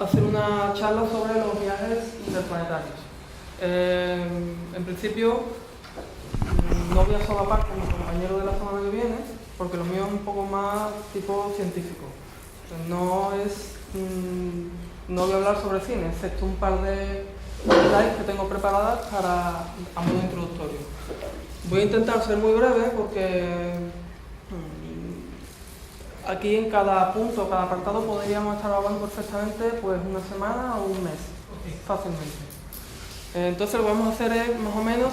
hacer una charla sobre los viajes interplanetarios. En principio, no voy a solapar con mi compañero de la semana que viene, porque lo mío es un poco más tipo científico. No voy a hablar sobre cine, excepto un par de slides que tengo preparadas a modo introductorio. Voy a intentar ser muy breve porque aquí en cada punto, cada apartado podríamos estar hablando perfectamente pues una semana o un mes, fácilmente. Entonces lo que vamos a hacer es más o menos,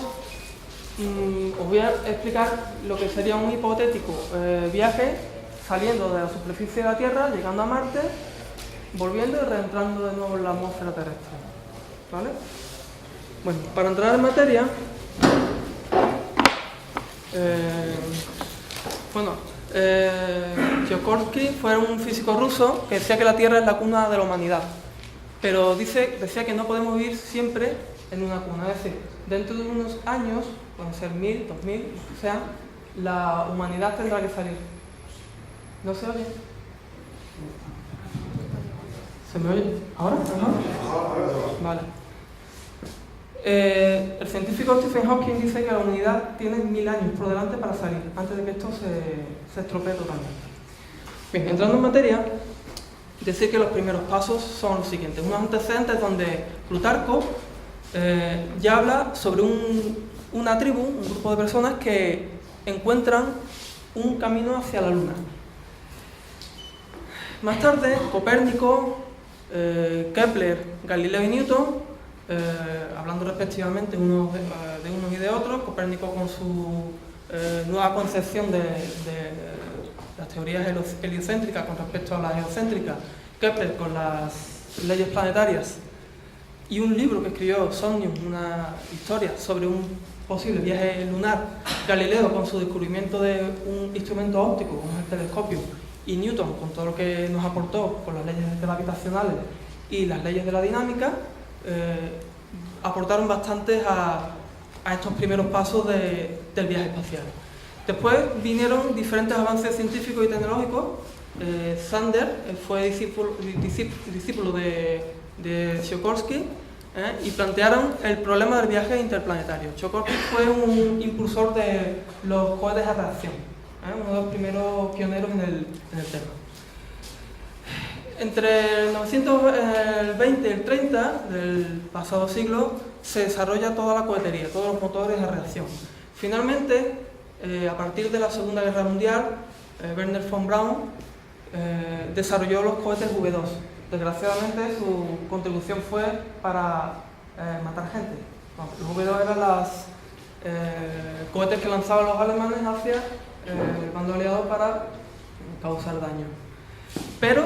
os voy a explicar lo que sería un hipotético viaje saliendo de la superficie de la Tierra, llegando a Marte, volviendo y reentrando de nuevo en la atmósfera terrestre. ¿Vale? Bueno, para entrar en materia, Tsiolkovsky fue un físico ruso que decía que la Tierra es la cuna de la humanidad, pero decía que no podemos vivir siempre en una cuna, es decir, dentro de unos años, pueden ser 1000, 2000, o sea, la humanidad tendrá que salir. ¿No se oye? ¿Se me oye? ¿Ahora? Vale. El científico Stephen Hawking dice que la humanidad tiene 1000 años por delante para salir, antes de que esto se estropee totalmente. Bien, entrando en materia, decir que los primeros pasos son los siguientes. Unos antecedentes donde Plutarco ya habla sobre una tribu, un grupo de personas que encuentran un camino hacia la Luna. Más tarde, Copérnico, Kepler, Galileo y Newton, hablando respectivamente de unos y de otros, Copérnico con su nueva concepción de las teorías heliocéntricas con respecto a las geocéntricas, Kepler con las leyes planetarias, y un libro que escribió Somnium, una historia sobre un posible viaje lunar, Galileo con su descubrimiento de un instrumento óptico como es el telescopio, y Newton con todo lo que nos aportó con las leyes gravitacionales y las leyes de la dinámica, aportaron bastante a estos primeros pasos del viaje espacial. Después vinieron diferentes avances científicos y tecnológicos. Sander fue discípulo de Tsiolkovsky y plantearon el problema del viaje interplanetario. Tsiolkovsky fue un impulsor de los cohetes a reacción, uno de los primeros pioneros en el tema. Entre el 1920 y el 30 del pasado siglo se desarrolla toda la cohetería, todos los motores a reacción. Finalmente, a partir de la Segunda Guerra Mundial, Wernher von Braun desarrolló los cohetes V2. Desgraciadamente, su contribución fue para matar gente. Los V2 eran los cohetes que lanzaban los alemanes hacia el bando aliado para causar daño. Pero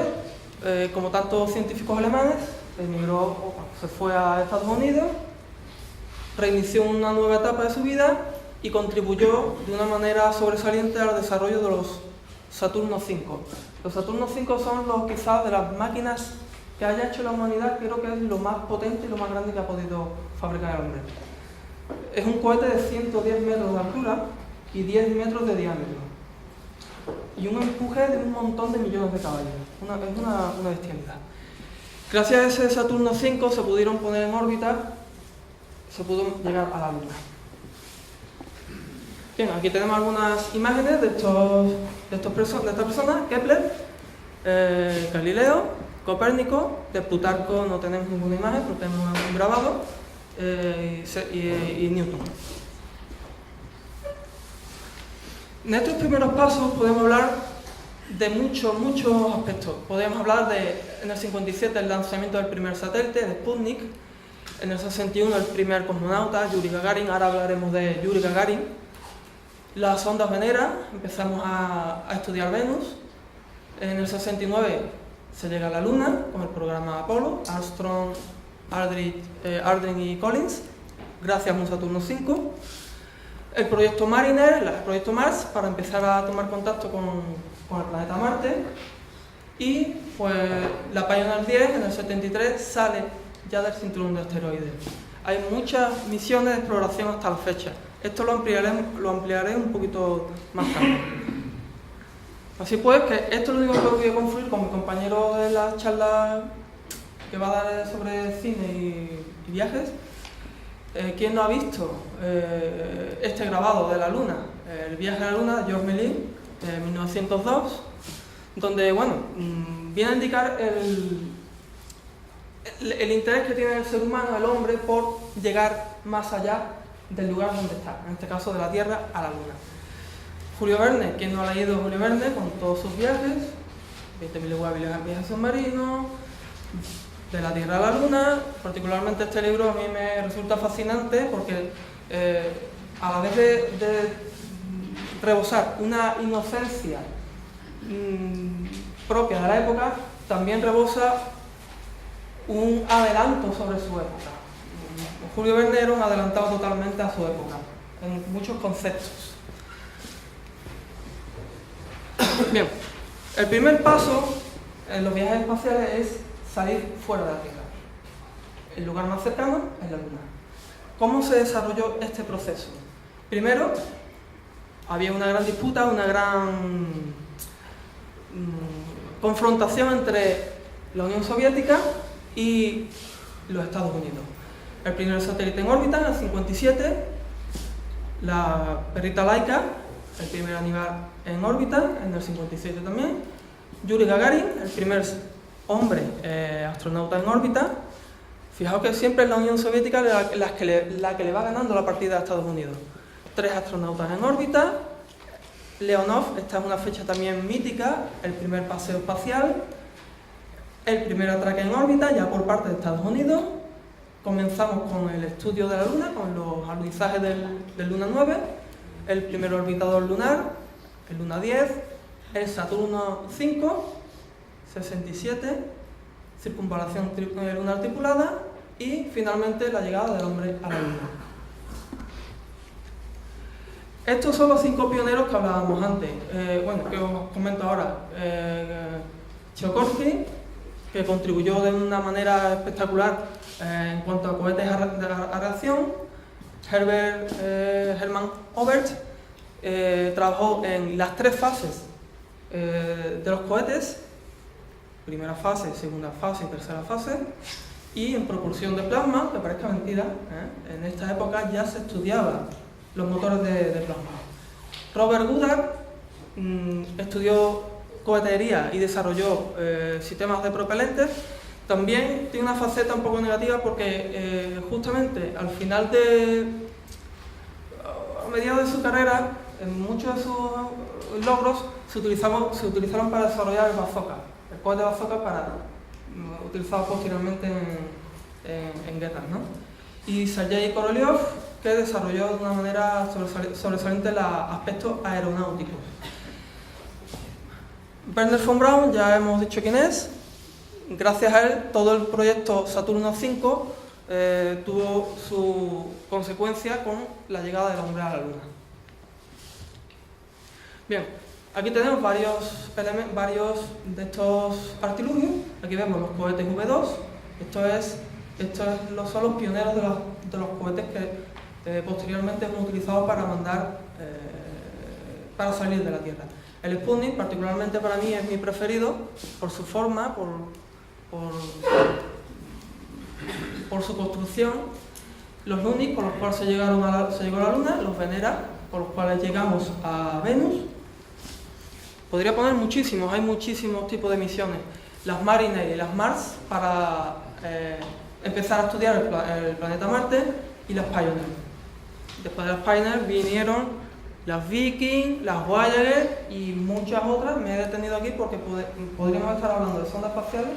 como tantos científicos alemanes, emigró, se fue a Estados Unidos, reinició una nueva etapa de su vida y contribuyó de una manera sobresaliente al desarrollo de los Saturno V. Los Saturno V son quizás de las máquinas que haya hecho la humanidad, creo que es lo más potente y lo más grande que ha podido fabricar el hombre. Es un cohete de 110 metros de altura y 10 metros de diámetro, y un empuje de un montón de millones de caballos. Es una bestialidad. Gracias a ese Saturno V se pudieron poner en órbita, se pudo llegar a la Luna. Bien, aquí tenemos algunas imágenes de estas personas: Kepler, Galileo, Copérnico. De Plutarco no tenemos ninguna imagen, pero tenemos un grabado, y Newton. En estos primeros pasos podemos hablar de muchos aspectos. Podemos hablar en el 57, el lanzamiento del primer satélite, de Sputnik. En el 61, el primer cosmonauta, Yuri Gagarin. Ahora hablaremos de Yuri Gagarin. Las ondas Venera, empezamos a estudiar Venus. En el 69 se llega a la Luna con el programa Apolo, Armstrong, Aldrin y Collins, gracias a un Saturno V. El proyecto Mariner, el proyecto Mars, para empezar a tomar contacto con el planeta Marte. Y pues la Pioneer 10 en el 73 sale ya del cinturón de asteroides. Hay muchas misiones de exploración hasta la fecha. Esto lo ampliaré un poquito más tarde. Así pues, que esto es lo único que voy a confluir con mi compañero de la charla que va a dar sobre cine y viajes. ¿Quién no ha visto este grabado de la Luna? El viaje a la Luna de Georges Méliès, de 1902, donde, bueno, viene a indicar el interés que tiene el ser humano, el hombre, por llegar más allá del lugar donde está, en este caso de la Tierra a la Luna. Julio Verne, ¿quién no ha leído Julio Verne con todos sus viajes? 20.000 leguas de viaje submarino, de la Tierra a la Luna. Particularmente este libro a mí me resulta fascinante porque a la vez de rebosar una inocencia propia de la época, también rebosa un adelanto sobre su época. Julio Verne era un adelantado totalmente a su época, en muchos conceptos. Bien, el primer paso en los viajes espaciales es salir fuera de la Tierra. El lugar más cercano es la Luna. ¿Cómo se desarrolló este proceso? Primero, había una gran disputa, una gran confrontación entre la Unión Soviética y los Estados Unidos. El primer satélite en órbita, en el 57, la perrita Laika, el primer animal en órbita, en el 57 también. Yuri Gagarin, el primer hombre astronauta en órbita. Fijaos que siempre es la Unión Soviética la que le va ganando la partida a Estados Unidos. 3 astronautas en órbita. Leonov, esta es una fecha también mítica, el primer paseo espacial, el primer atraque en órbita, ya por parte de Estados Unidos. Comenzamos con el estudio de la Luna, con los alunizajes del Luna 9, el primer orbitador lunar, el Luna 10, el Saturno 5, 67, circunvalación lunar tripulada y finalmente la llegada del hombre a la Luna. Estos son los 5 pioneros que hablábamos antes. Que os comento ahora. Tsiolkovsky, que contribuyó de una manera espectacular en cuanto a cohetes a reacción. Hermann Oberth trabajó en las 3 fases de los cohetes, primera fase, segunda fase y tercera fase, y en propulsión de plasma, que parezca mentira, en esta época ya se estudiaban los motores de plasma. Robert Goddard estudió cohetería y desarrolló sistemas de propelentes. También tiene una faceta un poco negativa porque justamente al final a mediados de su carrera, en muchos de sus logros se utilizaron para desarrollar el bazooka, el cohete bazooka utilizado posteriormente en guerras, ¿no? Y Sergei Korolev, que desarrolló de una manera sobresaliente los aspectos aeronáuticos. Wernher von Braun, ya hemos dicho quién es. Gracias a él, todo el proyecto Saturno 5 tuvo su consecuencia con la llegada del hombre a la Luna. Bien, aquí tenemos varios de estos artilugios. Aquí vemos los cohetes V2. Son los pioneros de los cohetes que posteriormente hemos utilizado para salir de la Tierra. El Sputnik, particularmente para mí, es mi preferido por su forma, por su construcción. Los Lunis, con los cuales se llegó a la Luna, los Venera, con los cuales llegamos a Venus. Podría poner muchísimos, hay muchísimos tipos de misiones. Las Mariner y las Mars para empezar a estudiar el planeta Marte, y las Pioneer. Después de las Pioneer vinieron las Viking, las Voyager y muchas otras. Me he detenido aquí porque podríamos estar hablando de sondas espaciales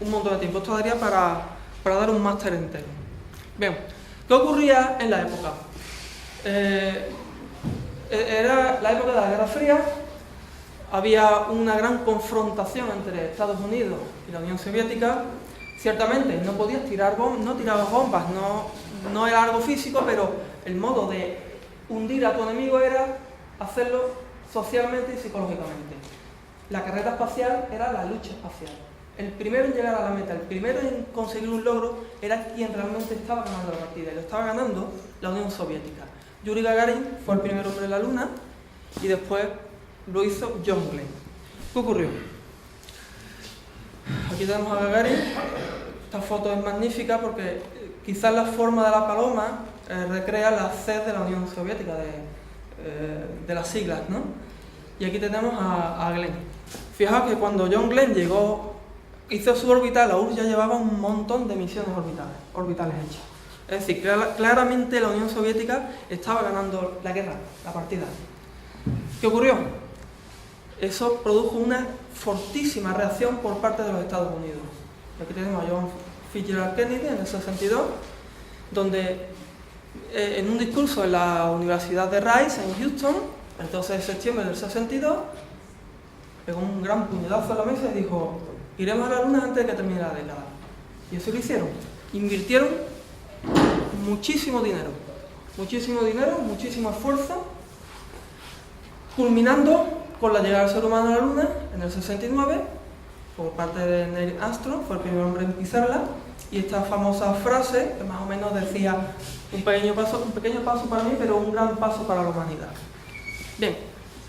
un montón de tiempo. Esto daría para dar un máster entero. Bien, ¿qué ocurría en la época? Era la época de la Guerra Fría. Había una gran confrontación entre Estados Unidos y la Unión Soviética. Ciertamente no podías tirar no tirabas bombas, no era algo físico, pero el modo de hundir a tu enemigo era hacerlo socialmente y psicológicamente. La carrera espacial era la lucha espacial. El primero en llegar a la meta, el primero en conseguir un logro, era quien realmente estaba ganando la partida, y lo estaba ganando la Unión Soviética. Yuri Gagarin fue el primer hombre en la Luna y después lo hizo John Glenn. ¿Qué ocurrió? Aquí tenemos a Gagarin. Esta foto es magnífica porque quizás la forma de la paloma recrea la sed de la Unión Soviética, de las siglas, ¿no? Y aquí tenemos a Glenn. Fijaos que cuando John Glenn hizo su orbital, la URSS ya llevaba un montón de misiones orbitales hechas. Es decir, claramente la Unión Soviética estaba ganando la guerra, la partida. ¿Qué ocurrió? Eso produjo una fortísima reacción por parte de los Estados Unidos. Aquí tenemos a John Fitzgerald Kennedy en el 62, donde en un discurso en la Universidad de Rice en Houston, el 12 de septiembre del 62, pegó un gran puñetazo a la mesa y dijo: iremos a la Luna antes de que termine la década. Y eso lo hicieron. Invirtieron muchísimo dinero, muchísimo esfuerzo, culminando con la llegada del ser humano a la Luna en el 69 por parte de Neil Armstrong. Fue el primer hombre en pisarla, y esta famosa frase que más o menos decía: un pequeño paso para mí, pero un gran paso para la humanidad. Bien,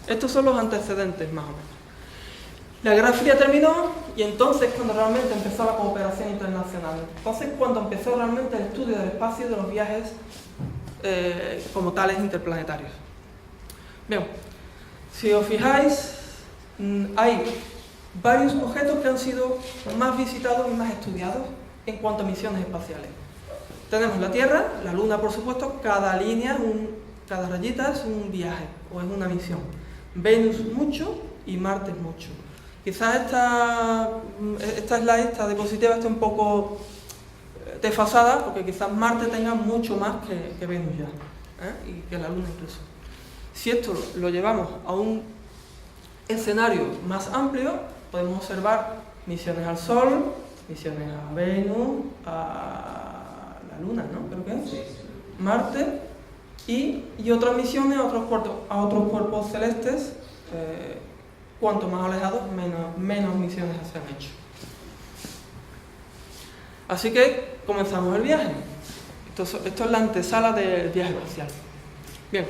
estos son los antecedentes más o menos. La Guerra Fría terminó, y entonces cuando realmente empezó la cooperación internacional. Entonces cuando empezó realmente el estudio del espacio y de los viajes como tales interplanetarios. Bien, si os fijáis, hay varios objetos que han sido más visitados y más estudiados en cuanto a misiones espaciales. Tenemos la Tierra, la Luna por supuesto, cada línea, cada rayita es un viaje o es una misión. Venus mucho y Marte mucho. Quizás esta diapositiva esté un poco desfasada, porque quizás Marte tenga mucho más que Venus ya, y que la Luna incluso. Si esto lo llevamos a un escenario más amplio, podemos observar misiones al Sol, misiones a Venus, a la Luna, ¿no? Creo que es. Marte y otras misiones a otros cuerpos celestes. Cuanto más alejados, menos misiones se han hecho. Así que comenzamos el viaje. Esto es la antesala del viaje espacial. Bien,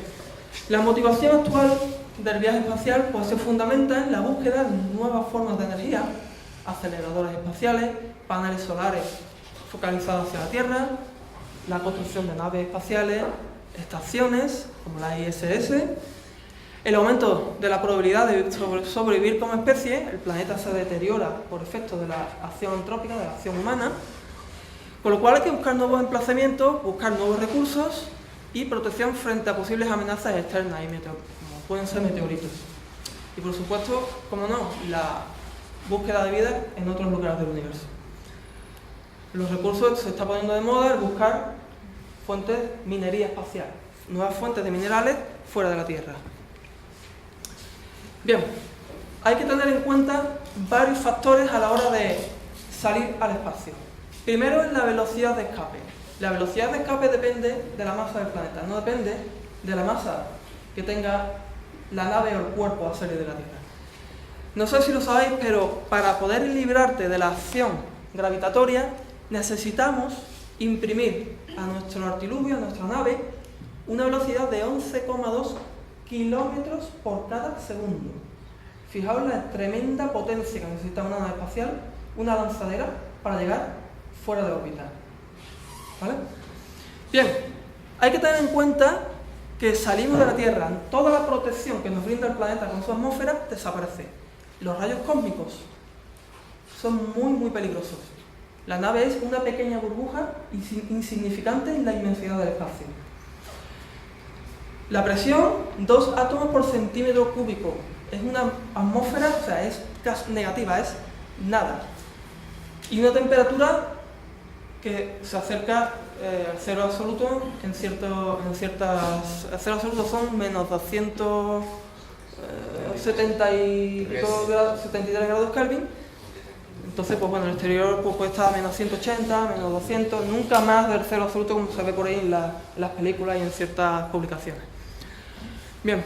la motivación actual del viaje espacial pues, se fundamenta en la búsqueda de nuevas formas de energía, aceleradores espaciales, paneles solares focalizados hacia la Tierra, la construcción de naves espaciales, estaciones como la ISS, el aumento de la probabilidad de sobrevivir como especie. El planeta se deteriora por efecto de la acción antrópica, de la acción humana, con lo cual hay que buscar nuevos emplazamientos, buscar nuevos recursos y protección frente a posibles amenazas externas, como pueden ser meteoritos. Y por supuesto, como no, la búsqueda de vida en otros lugares del universo. Los recursos se está poniendo de moda el buscar fuentes de minería espacial, nuevas fuentes de minerales fuera de la Tierra. Bien, hay que tener en cuenta varios factores a la hora de salir al espacio. Primero es la velocidad de escape. La velocidad de escape depende de la masa del planeta, no depende de la masa que tenga la nave o el cuerpo al salir de la Tierra. No sé si lo sabéis, pero para poder librarte de la acción gravitatoria necesitamos imprimir a nuestro artilugio, a nuestra nave, una velocidad de 11,2 kilómetros por cada segundo. Fijaos la tremenda potencia que necesita una nave espacial, una lanzadera, para llegar fuera de órbita. ¿Vale? Bien, hay que tener en cuenta que salimos de la Tierra, toda la protección que nos brinda el planeta con su atmósfera desaparece. Los rayos cósmicos son muy peligrosos. La nave es una pequeña burbuja insignificante en la inmensidad del espacio. La presión, 2 átomos por centímetro cúbico. Es una atmósfera, o sea, es negativa, es nada. Y una temperatura que se acerca al cero absoluto el cero absoluto son menos 273 grados Kelvin. Entonces, pues bueno, el exterior puede estar a menos 180, menos 200, nunca más del cero absoluto como se ve por ahí en las películas y en ciertas publicaciones. Bien,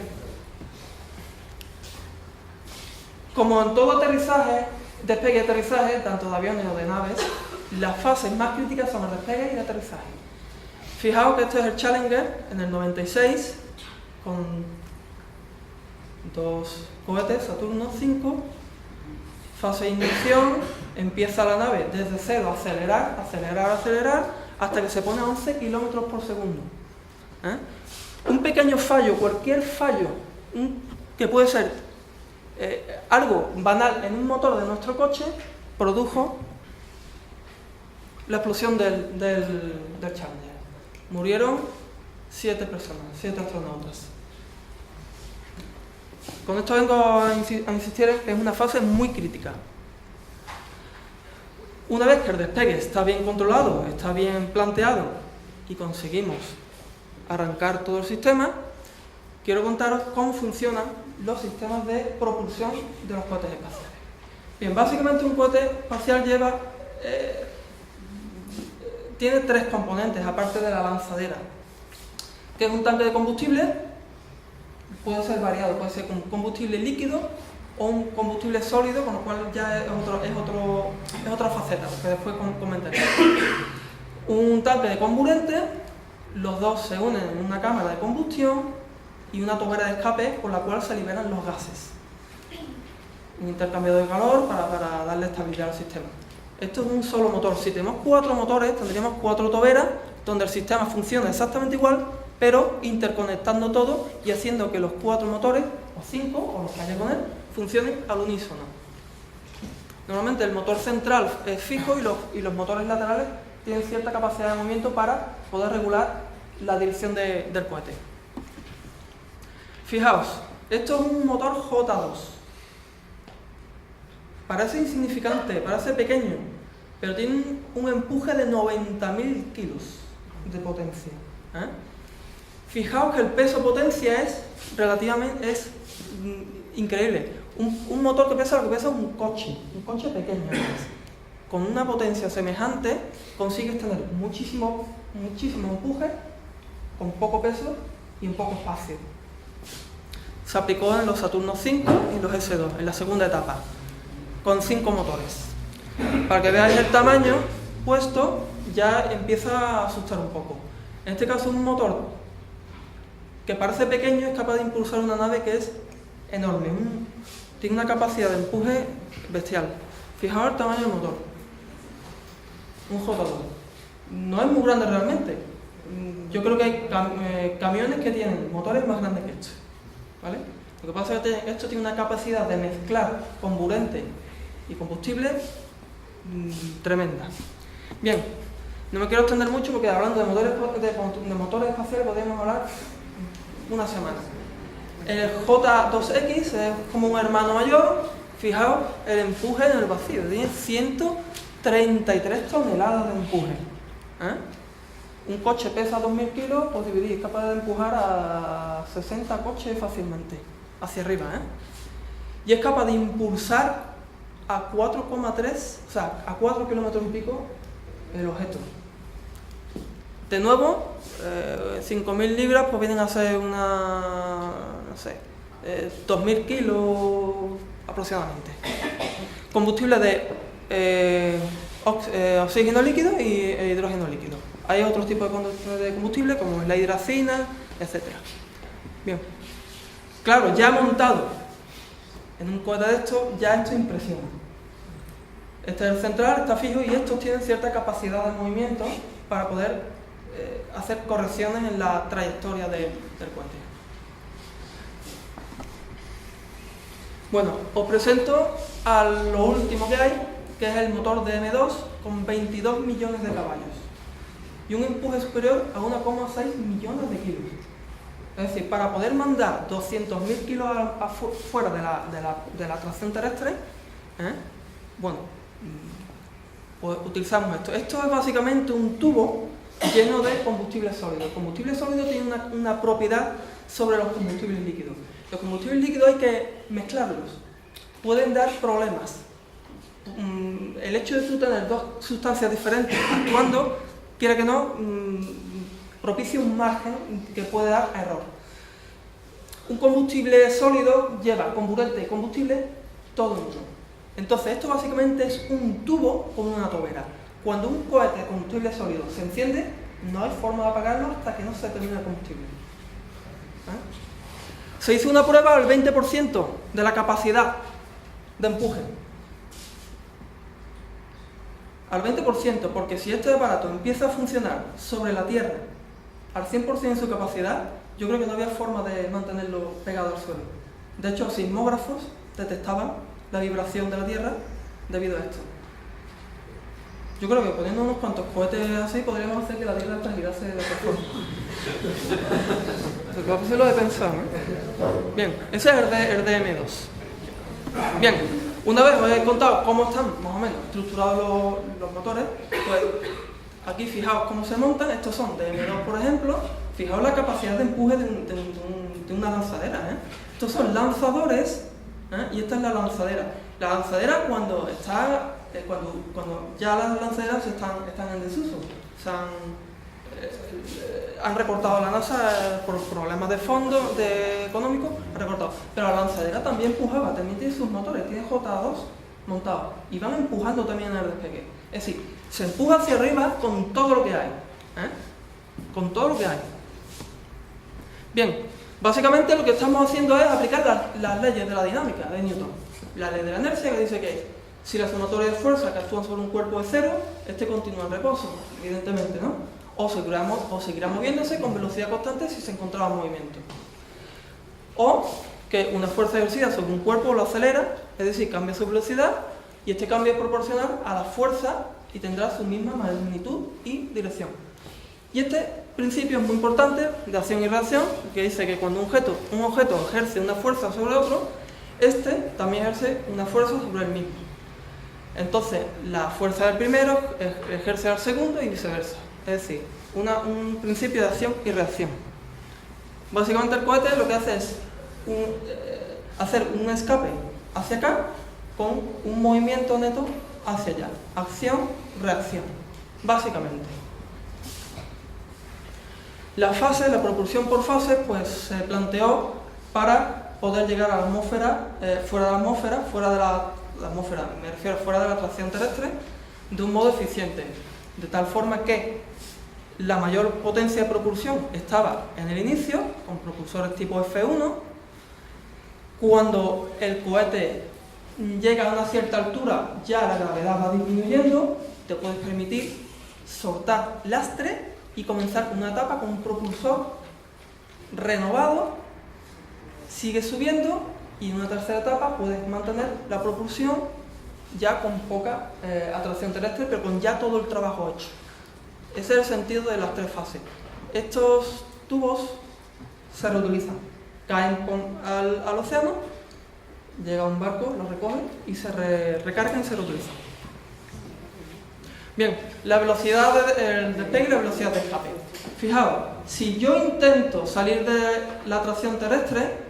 como en todo aterrizaje, despegue y aterrizaje, tanto de aviones o de naves, las fases más críticas son el despegue y el aterrizaje. Fijaos que este es el Challenger en el 96, con 2 cohetes, Saturno 5, Fase de ignición, empieza la nave desde cero a acelerar, acelerar, acelerar, hasta que se pone a 11 kilómetros por segundo. Un pequeño fallo, cualquier fallo, que puede ser algo banal en un motor de nuestro coche, produjo la explosión del Challenger. Murieron 7 personas, 7 astronautas. Con esto vengo a insistir en que es una fase muy crítica. Una vez que el despegue está bien controlado, está bien planteado y conseguimos arrancar todo el sistema, quiero contaros cómo funcionan los sistemas de propulsión de los cohetes espaciales. Bien, básicamente un cohete espacial tiene 3 componentes, aparte de la lanzadera, que es un tanque de combustible, puede ser variado, puede ser con combustible líquido o un combustible sólido, con lo cual ya es otra faceta, que después comentaré. Un tanque de comburente, los dos se unen en una cámara de combustión y una tobera de escape por la cual se liberan los gases. Un intercambio de calor para darle estabilidad al sistema. Esto es un solo motor. Si tenemos 4 motores, tendríamos 4 toberas donde el sistema funciona exactamente igual, pero interconectando todo y haciendo que los 4 motores, o 5, o los que haya con él, funcionen al unísono. Normalmente el motor central es fijo y los motores laterales tienen cierta capacidad de movimiento para poder regular la dirección del cohete. Fijaos, esto es un motor J2. Parece insignificante, parece pequeño, pero tiene un empuje de 90.000 kilos de potencia. Fijaos que el peso-potencia es increíble. Un motor que pesa lo que pesa un coche pequeño. Con una potencia semejante consigues tener muchísimo empuje con poco peso y en poco espacio. Se aplicó en los Saturno 5 y los S2, en la segunda etapa, con 5 motores. Para que veáis el tamaño puesto, ya empieza a asustar un poco. En este caso, un motor que parece pequeño es capaz de impulsar una nave que es enorme. Tiene una capacidad de empuje bestial. Fijaos el tamaño del motor. Un J2. No es muy grande realmente. Yo creo que hay camiones que tienen motores más grandes que estos. ¿Vale? Lo que pasa es que esto tiene una capacidad de mezclar comburente y combustible tremenda. Bien, no me quiero extender mucho porque hablando de motores espaciales podríamos hablar una semana. El J2X es como un hermano mayor. Fijaos el empuje en el vacío, tiene 133 toneladas de empuje. Un coche pesa 2.000 kilos, pues dividís, es capaz de empujar a 60 coches fácilmente, hacia arriba. Y es capaz de impulsar a 4,3, o sea, a 4 kilómetros y pico el objeto. De nuevo, 5.000 libras pues vienen a ser una, no sé, 2.000 kilos aproximadamente. Combustible de oxígeno líquido y hidrógeno líquido. Hay otros tipos de combustible como la hidracina, etc. Bien, claro, ya montado en un cohete de estos, ya esto impresiona. Este es el central, está fijo y estos tienen cierta capacidad de movimiento para poder hacer correcciones en la trayectoria del cohete. Bueno, os presento a lo último que hay, que es el motor DM2 con 22 millones de caballos y un empuje superior a 1,6 millones de kilos. Es decir, para poder mandar 200.000 kilos fuera de la tracción terrestre, bueno, pues utilizamos esto. Esto es básicamente un tubo lleno de combustible sólido. El combustible sólido tiene una propiedad sobre los combustibles líquidos. Los combustibles líquidos hay que mezclarlos. Pueden dar problemas. El hecho de tú tener dos sustancias diferentes actuando, quiera que no, propicia un margen que puede dar error. Un combustible sólido lleva comburente y combustible todo en uno. Entonces esto básicamente es un tubo con una tobera. Cuando un cohete de combustible sólido se enciende, no hay forma de apagarlo hasta que no se termine el combustible. Se hizo una prueba al 20% de la capacidad de empuje. al 20%, porque si este aparato empieza a funcionar sobre la Tierra al 100% de su capacidad, yo creo que no había forma de mantenerlo pegado al suelo. De hecho, sismógrafos detectaban la vibración de la Tierra debido a esto. Yo creo que poniendo unos cuantos cohetes así podríamos hacer que la Tierra girase de otra forma. Eso lo de pensar, ¿eh? Bien, ese es el DM2. Bien, una vez os he contado cómo están más o menos estructurados los motores, pues aquí fijaos cómo se montan. Estos son DM2, por ejemplo. Fijaos la capacidad de empuje de una lanzadera, ¿eh? Estos son lanzadores, ¿eh? Y esta es la lanzadera. La lanzadera cuando está, cuando ya las lanzaderas están en desuso, han recortado la NASA por problemas de fondo, económicos, han recortado. Pero la lanzadera también empujaba, también tiene sus motores, tiene JA2 montados y van empujando también en el despegue. Es decir, se empuja hacia arriba con todo lo que hay, ¿eh? Con todo lo que hay. Bien, básicamente lo que estamos haciendo es aplicar las leyes de la dinámica de Newton. La ley de la inercia, que dice que si la sumatoria de fuerzas que actúan sobre un cuerpo es cero, este continúa en reposo, evidentemente, ¿no? O seguirá moviéndose con velocidad constante si se encontraba en movimiento. O que una fuerza ejercida sobre un cuerpo lo acelera, es decir, cambia su velocidad, y este cambio es proporcional a la fuerza y tendrá su misma magnitud y dirección. Y este principio es muy importante de acción y reacción, que dice que cuando un objeto ejerce una fuerza sobre otro, este también ejerce una fuerza sobre el mismo. Entonces, la fuerza del primero ejerce al segundo y viceversa. Es decir, un principio de acción y reacción. Básicamente el cohete lo que hace es hacer un escape hacia acá con un movimiento neto hacia allá. Acción, reacción. Básicamente. La propulsión por fases, pues se planteó para poder llegar a la atmósfera, fuera de la atmósfera, me refiero fuera de la atracción terrestre, de un modo eficiente, de tal forma que la mayor potencia de propulsión estaba en el inicio, con propulsores tipo F1. Cuando el cohete llega a una cierta altura, ya la gravedad va disminuyendo, te puedes permitir soltar lastre y comenzar una etapa con un propulsor renovado, sigue subiendo y en una tercera etapa puedes mantener la propulsión ya con poca atracción terrestre, pero con ya todo el trabajo hecho. Ese es el sentido de las tres fases. Estos tubos se reutilizan, caen al océano, llega un barco, lo recoge y se recargan y se reutilizan. Bien, la velocidad del despegue y la velocidad de escape. Fijaos, si yo intento salir de la atracción terrestre,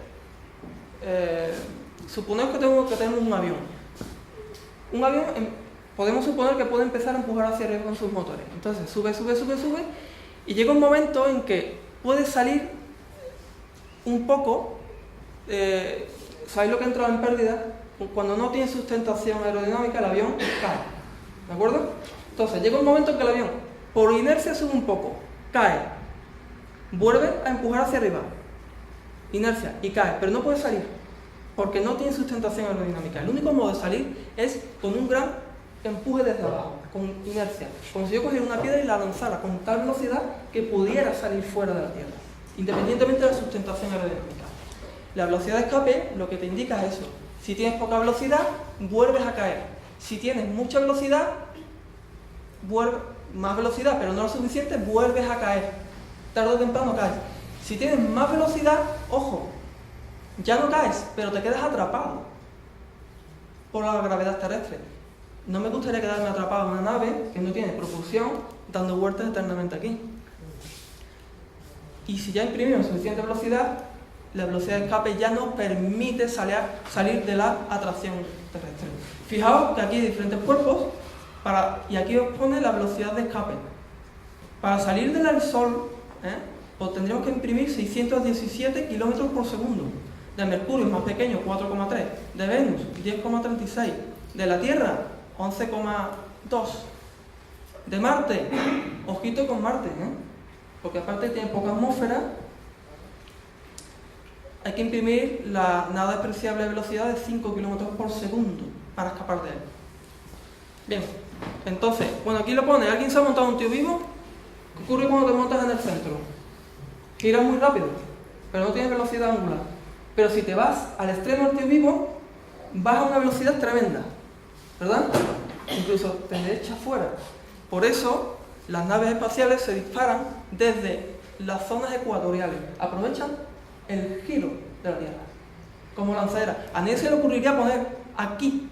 suponemos que tenemos un avión. Un avión, podemos suponer que puede empezar a empujar hacia arriba con sus motores. Entonces sube, y llega un momento en que puede salir un poco, ¿sabéis lo que entra en pérdida? Cuando no tiene sustentación aerodinámica, el avión cae, ¿de acuerdo? Entonces llega un momento en que el avión, por inercia, sube un poco, cae, vuelve a empujar hacia arriba, inercia, y cae, pero no puede salir, porque no tiene sustentación aerodinámica. El único modo de salir es con un gran empuje desde abajo, con inercia, como si yo cogiera una piedra y la lanzara con tal velocidad que pudiera salir fuera de la Tierra, independientemente de la sustentación aerodinámica. La velocidad de escape lo que te indica es eso. Si tienes poca velocidad, vuelves a caer. Si tienes mucha velocidad, más velocidad, pero no lo suficiente, vuelves a caer. Tarde o temprano caes. Si tienes más velocidad, ojo, ya no caes, pero te quedas atrapado por la gravedad terrestre. No me gustaría quedarme atrapado en una nave que no tiene propulsión dando vueltas eternamente aquí. Y si ya imprimimos suficiente velocidad, la velocidad de escape ya nos permite salir de la atracción terrestre. Fijaos que aquí hay diferentes cuerpos y aquí os pone la velocidad de escape. Para salir del Sol, pues tendríamos que imprimir 617 km por segundo. De Mercurio es más pequeño, 4,3. De Venus, 10,36. De la Tierra, 11,2. De Marte, ojito con Marte, porque aparte tiene poca atmósfera. Hay que imprimir la nada despreciable velocidad de 5 km por segundo para escapar de él. Bien. Entonces, bueno, aquí lo pone, ¿alguien se ha montado un tío vivo? ¿Qué ocurre cuando te montas en el centro? Giras muy rápido, pero no tienes velocidad angular. Pero si te vas al extremo del tío vivo, vas a una velocidad tremenda, ¿verdad? Incluso te echas fuera. Por eso, las naves espaciales se disparan desde las zonas ecuatoriales. Aprovechan el giro de la Tierra, como lanzadera. A nadie se le ocurriría poner aquí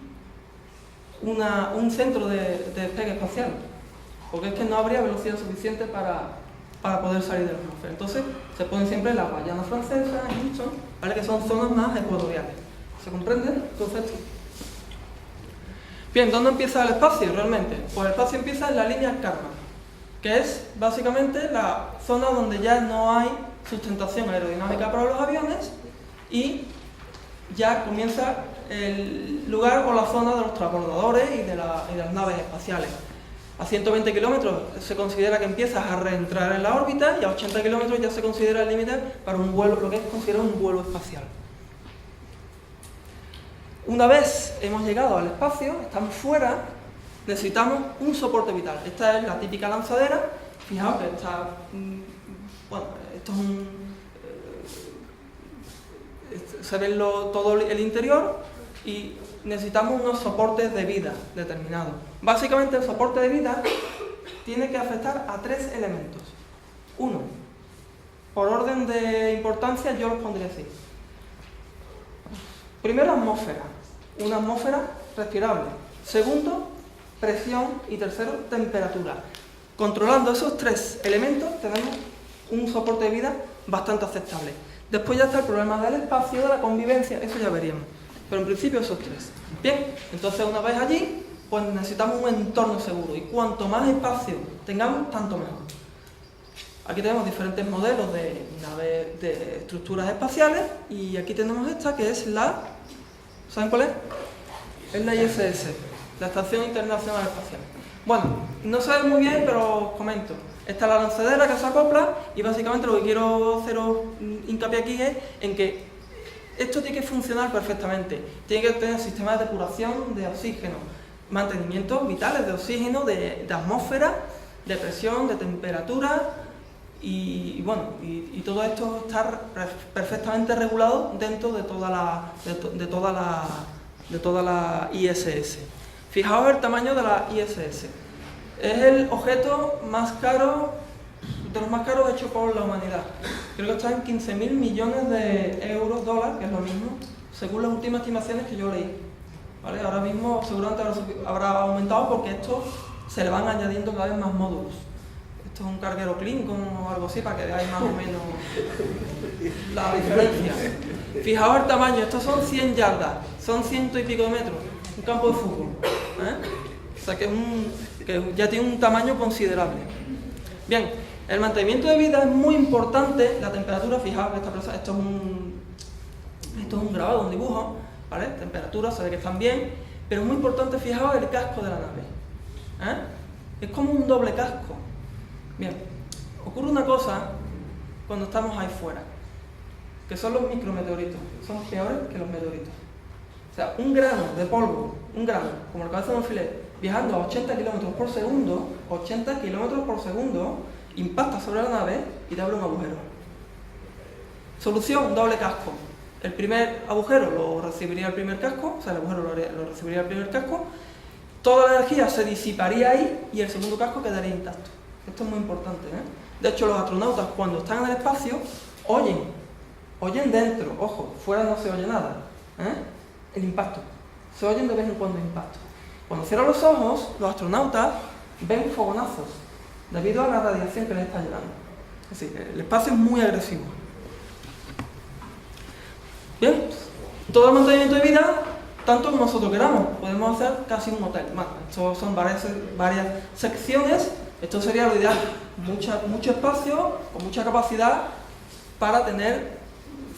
un centro de despegue espacial, porque es que no habría velocidad suficiente para poder salir de la atmósfera. Entonces, se ponen siempre en la Guayana Francesa, en Houston, ¿vale? Que son zonas más ecuatoriales. ¿Se comprende el concepto? Bien, ¿dónde empieza el espacio realmente? Pues el espacio empieza en la línea Kármán, que es básicamente la zona donde ya no hay sustentación aerodinámica para los aviones y ya comienza el lugar o la zona de los transbordadores y de las naves espaciales. A 120 kilómetros se considera que empiezas a reentrar en la órbita y a 80 kilómetros ya se considera el límite para un vuelo, lo que es considerado un vuelo espacial. Una vez hemos llegado al espacio, estamos fuera, necesitamos un soporte vital. Esta es la típica lanzadera. Fijaos que está, bueno, esto es se ve todo el interior y necesitamos unos soportes de vida determinados. Básicamente el soporte de vida tiene que afectar a 3 elementos. Uno, por orden de importancia yo los pondría así. Primero, atmósfera. Una atmósfera respirable. Segundo, presión. Y tercero, temperatura. Controlando esos 3 elementos tenemos un soporte de vida bastante aceptable. Después ya está el problema del espacio, de la convivencia, eso ya veríamos. Pero en principio esos 3. Bien, entonces una vez allí, pues necesitamos un entorno seguro. Y cuanto más espacio tengamos, tanto mejor. Aquí tenemos diferentes modelos de naves, de estructuras espaciales. Y aquí tenemos esta que es la... ¿Saben cuál es? Es la ISS, la Estación Internacional Espacial. Bueno, no se ve muy bien, pero os comento. Esta es la lanzadera que se acopla y básicamente lo que quiero haceros hincapié aquí es en que esto tiene que funcionar perfectamente. Tiene que tener sistemas de depuración de oxígeno, mantenimientos vitales de oxígeno, de atmósfera, de presión, de temperatura y bueno, y todo esto está perfectamente regulado dentro de toda la ISS. Fijaos el tamaño de la ISS. Es el objeto más caro, de los más caros hechos por la humanidad. Creo que está en 15.000 millones de euros, dólares, que es lo mismo, según las últimas estimaciones que yo leí. ¿Vale? Ahora mismo seguramente habrá aumentado porque esto se le van añadiendo cada vez más módulos. Esto es un carguero Klingon o algo así para que veáis más o menos la diferencia. Fijaos el tamaño, estos son 100 yardas, son 100 y pico de metros, un campo de fútbol. O sea que ya tiene un tamaño considerable. Bien, el mantenimiento de vida es muy importante. La temperatura, fijaos que esto es un grabado, un dibujo, ¿vale? Temperatura, se ve que están bien, pero es muy importante, fijaos el casco de la nave. Es como un doble casco. Bien, ocurre una cosa cuando estamos ahí fuera, que son los micrometeoritos, son peores que los meteoritos. O sea, un grano de polvo, como la cabeza de un alfiler, viajando a 80 kilómetros por segundo, impacta sobre la nave y te abre un agujero. Solución, doble casco. El primer agujero lo recibiría el primer casco, o sea, el agujero lo recibiría el primer casco, toda la energía se disiparía ahí y el segundo casco quedaría intacto. Esto es muy importante, ¿eh? De hecho, los astronautas cuando están en el espacio oyen dentro, ojo, fuera no se oye nada, el impacto. Se oyen de vez en cuando impactos. Cuando cierran los ojos, los astronautas ven fogonazos debido a la radiación que les está llegando. Es decir, el espacio es muy agresivo. Bien, todo el mantenimiento de vida, tanto como nosotros queramos, podemos hacer casi un hotel. Bueno, esto son varias secciones, esto sería lo ideal, mucho espacio, con mucha capacidad para tener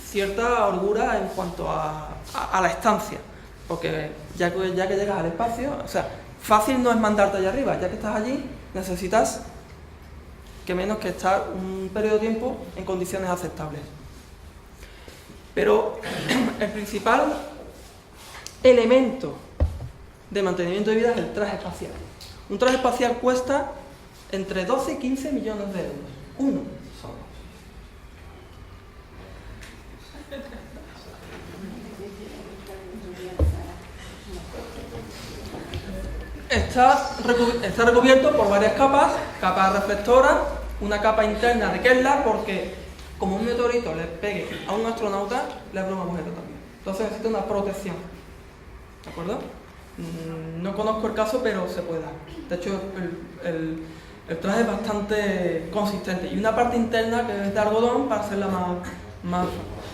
cierta holgura en cuanto a la estancia. Porque ya que llegas al espacio, o sea, fácil no es mandarte allá arriba, ya que estás allí, necesitas que menos que estar un periodo de tiempo en condiciones aceptables. Pero el principal elemento de mantenimiento de vida es el traje espacial. Un traje espacial cuesta entre 12 y 15 millones de euros. Uno solo. Está recubierto por varias capas, capas reflectoras, una capa interna de Kevlar, porque como un meteorito le pegue a un astronauta, le abre un agujero también. Entonces necesita una protección. ¿De acuerdo? No conozco el caso, pero se puede dar. De hecho, el traje es bastante consistente. Y una parte interna que es de algodón para hacerla más...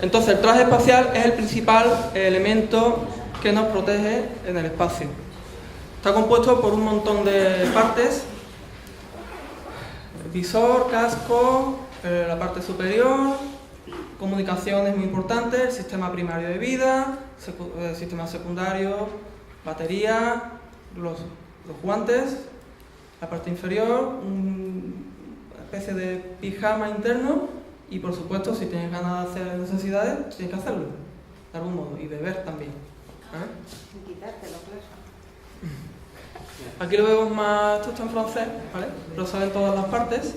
Entonces el traje espacial es el principal elemento que nos protege en el espacio. Está compuesto por un montón de partes: el visor, casco, la parte superior, comunicaciones muy importantes, el sistema primario de vida, sistema secundario, batería, los guantes, la parte inferior, una especie de pijama interno y, por supuesto, si tienes ganas de hacer necesidades, tienes que hacerlo, de algún modo, y beber también. Sin quitártelo, claro. Aquí lo vemos más, esto está en francés, ¿vale? Pero salen todas las partes.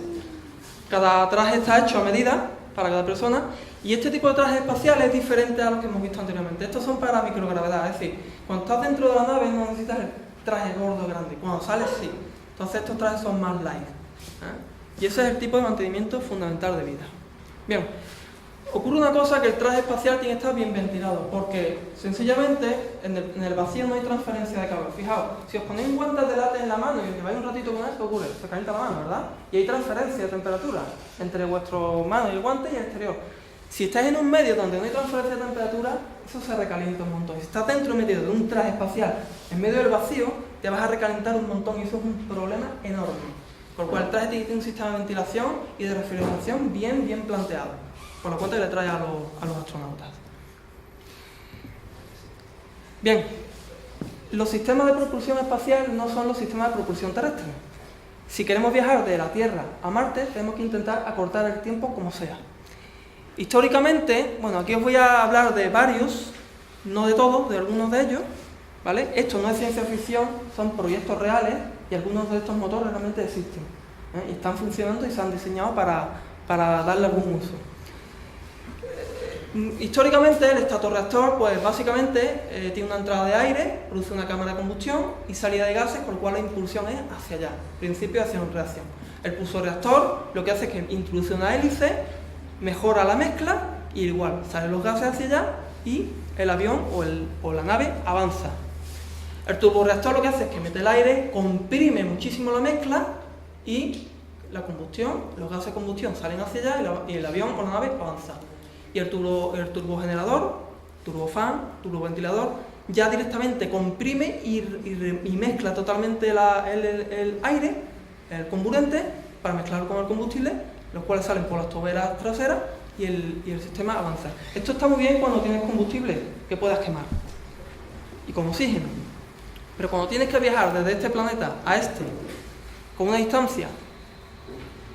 Cada traje está hecho a medida para cada persona, y este tipo de trajes espaciales es diferente a los que hemos visto anteriormente. Estos son para microgravedad, es decir, cuando estás dentro de la nave no necesitas el traje gordo grande, cuando sales sí. Entonces estos trajes son más light. Y ese es el tipo de mantenimiento fundamental de vida. Bien, ocurre una cosa, que el traje espacial tiene que estar bien ventilado, porque sencillamente en el vacío no hay transferencia de calor. Fijaos, si os ponéis un guante de látex en la mano y os lleváis un ratito con él, ¿qué ocurre? Se calienta la mano, ¿verdad? Y hay transferencia de temperatura entre vuestro mano y el guante y el exterior. Si estáis en un medio donde no hay transferencia de temperatura, eso se recalienta un montón. Si estás dentro metido de un traje espacial en medio del vacío, te vas a recalentar un montón y eso es un problema enorme. Por lo cual el traje tiene que tener un sistema de ventilación y de refrigeración bien planteado, por lo cual que le trae a los astronautas. Bien, los sistemas de propulsión espacial no son los sistemas de propulsión terrestre. Si queremos viajar de la Tierra a Marte, tenemos que intentar acortar el tiempo como sea. Históricamente, bueno, aquí os voy a hablar de varios, no de todos, de algunos de ellos, ¿vale? Esto no es ciencia ficción, son proyectos reales y algunos de estos motores realmente existen, y están funcionando y se han diseñado para darle algún uso. Históricamente el estatorreactor, pues básicamente tiene una entrada de aire, produce una cámara de combustión y salida de gases, con lo cual la impulsión es hacia allá, principio de acción-reacción. El pulsorreactor lo que hace es que introduce una hélice, mejora la mezcla y igual salen los gases hacia allá y el avión o la nave avanza. El turborreactor lo que hace es que mete el aire, comprime muchísimo la mezcla y la combustión, los gases de combustión salen hacia allá y el avión o la nave avanza. Y el turbogenerador, turbofan, turboventilador, ya directamente comprime y mezcla totalmente el aire, el comburente, para mezclarlo con el combustible, los cuales salen por las toberas traseras y el sistema avanza. Esto está muy bien cuando tienes combustible que puedas quemar y con oxígeno. Pero cuando tienes que viajar desde este planeta a este, con una distancia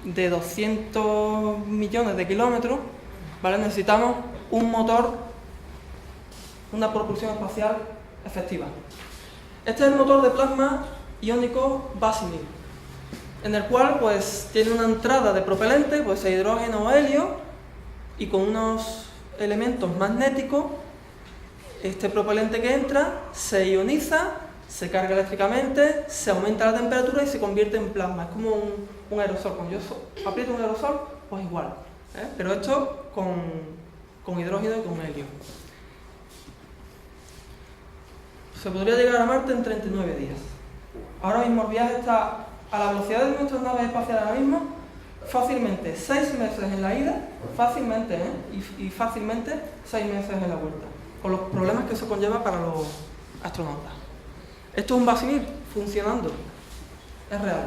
de 200 millones de kilómetros, ¿vale? Necesitamos un motor, una propulsión espacial efectiva. Este es el motor de plasma iónico Basimir, en el cual pues tiene una entrada de propelente, pues hidrógeno o helio, y con unos elementos magnéticos, este propelente que entra se ioniza, se carga eléctricamente, se aumenta la temperatura y se convierte en plasma. Es como un aerosol. Cuando yo aprieto un aerosol, pues igual, pero esto con hidrógeno y con helio. Se podría llegar a Marte en 39 días. Ahora mismo el viaje está a la velocidad de nuestras naves espaciales ahora mismo, fácilmente 6 meses en la ida, fácilmente, y fácilmente 6 meses en la vuelta, con los problemas que eso conlleva para los astronautas. Esto es un Basimir funcionando, es real.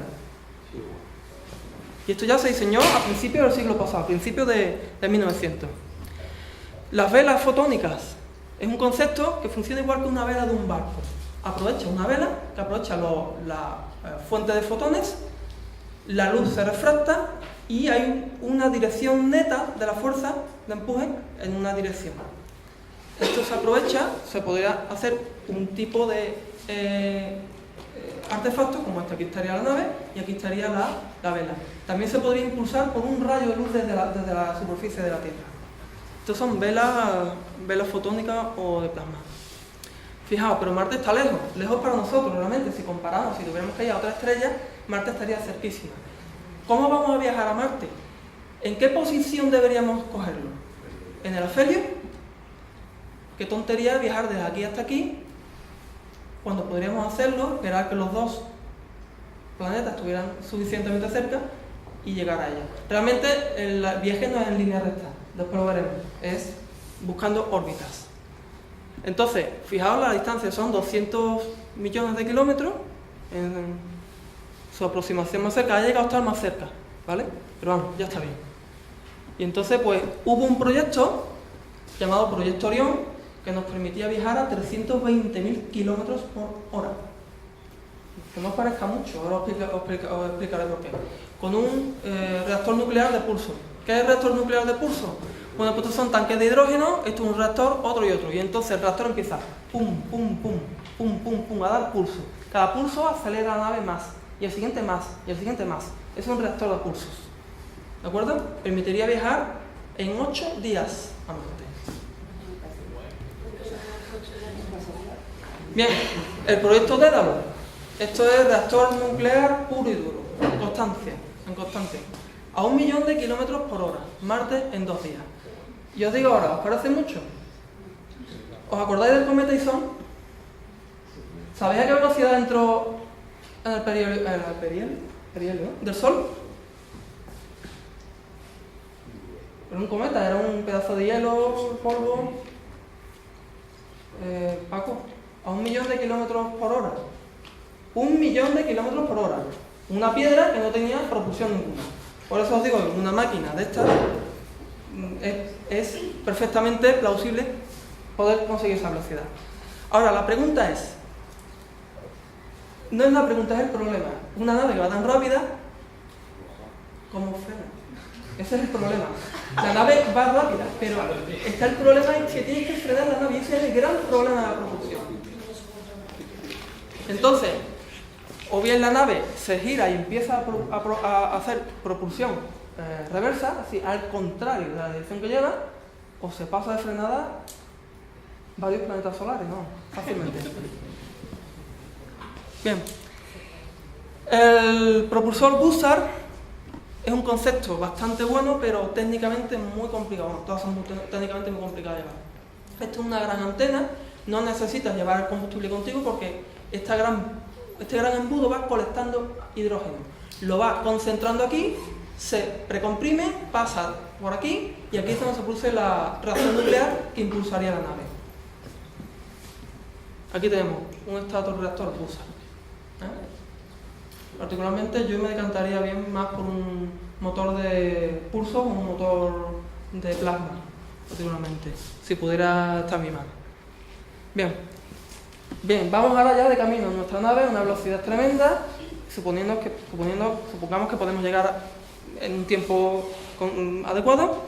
Y esto ya se diseñó a principios del siglo pasado, a principios de 1900. Las velas fotónicas es un concepto que funciona igual que una vela de un barco. Aprovecha una vela que aprovecha la fuente de fotones, la luz se refracta y hay una dirección neta de la fuerza de empuje en una dirección. Esto se aprovecha, se podría hacer un tipo de artefactos como este. Aquí estaría la nave y aquí estaría la vela. También se podría impulsar por un rayo de luz desde la superficie de la Tierra. Estos son velas fotónicas o de plasma. Fijaos, pero Marte está lejos para nosotros realmente. Si comparamos, si tuviéramos que ir a otra estrella, Marte estaría cerquísima. ¿Cómo vamos a viajar a Marte? ¿En qué posición deberíamos cogerlo? ¿En el afelio? Qué tontería viajar desde aquí hasta aquí, cuando podríamos hacerlo, esperar que los dos planetas estuvieran suficientemente cerca y llegar a ella. Realmente el viaje no es en línea recta, después lo veremos, es buscando órbitas. Entonces, fijaos la distancia, son 200 millones de kilómetros, en su aproximación más cerca, ha llegado a estar más cerca, ¿vale? Pero vamos, ya está bien. Y entonces, pues, hubo un proyecto llamado Proyecto Orión, que nos permitía viajar a 320.000 kilómetros por hora. Que no os parezca mucho, ahora os explicaré por qué. Con un reactor nuclear de pulso. ¿Qué es reactor nuclear de pulso? Bueno, pues estos son tanques de hidrógeno, esto es un reactor, otro y otro. Y entonces el reactor empieza pum, pum, pum, pum, pum, pum, a dar pulso. Cada pulso acelera la nave más, y el siguiente más, y el siguiente más. Es un reactor de pulsos. ¿De acuerdo? Permitiría viajar en 8 días a Marte. Bien, el proyecto Dédalo. Esto es reactor nuclear puro y duro, en constante. A 1 millón de kilómetros por hora. Marte en 2 días. Y os digo ahora, ¿os parece mucho? ¿Os acordáis del cometa Ison? ¿Sabéis a qué velocidad entró en el perihelio del Sol? Era un cometa, era un pedazo de hielo, polvo. Paco, a 1 millón de kilómetros por hora. 1 millón de kilómetros por hora. Una piedra que no tenía propulsión ninguna. Por eso os digo que una máquina de estas es perfectamente plausible poder conseguir esa velocidad. Ahora, la pregunta es... No es la pregunta, es el problema. Una nave que va tan rápida, ¿cómo frena? Ese es el problema. La nave va rápida, pero está el problema en que tienes que frenar la nave y ese es el gran problema de la propulsión. Entonces, o bien la nave se gira y empieza a hacer propulsión reversa, así al contrario de la dirección que lleva, o se pasa de frenada varios planetas solares, ¿no? Fácilmente. Bien. El propulsor Bussard es un concepto bastante bueno, pero técnicamente muy complicado. Bueno, todas son técnicamente muy complicadas de llevar. Esto es una gran antena, no necesitas llevar el combustible contigo porque este gran embudo va colectando hidrógeno. Lo va concentrando aquí, se precomprime, pasa por aquí y aquí es donde se produce la reacción nuclear que impulsaría la nave. Aquí tenemos un estatorreactor Bussard. Particularmente yo me decantaría bien más por un motor de pulso o un motor de plasma, particularmente, si pudiera estar en mi mano. Bien, vamos ahora ya de camino en nuestra nave a una velocidad tremenda, supongamos que podemos llegar en un tiempo adecuado,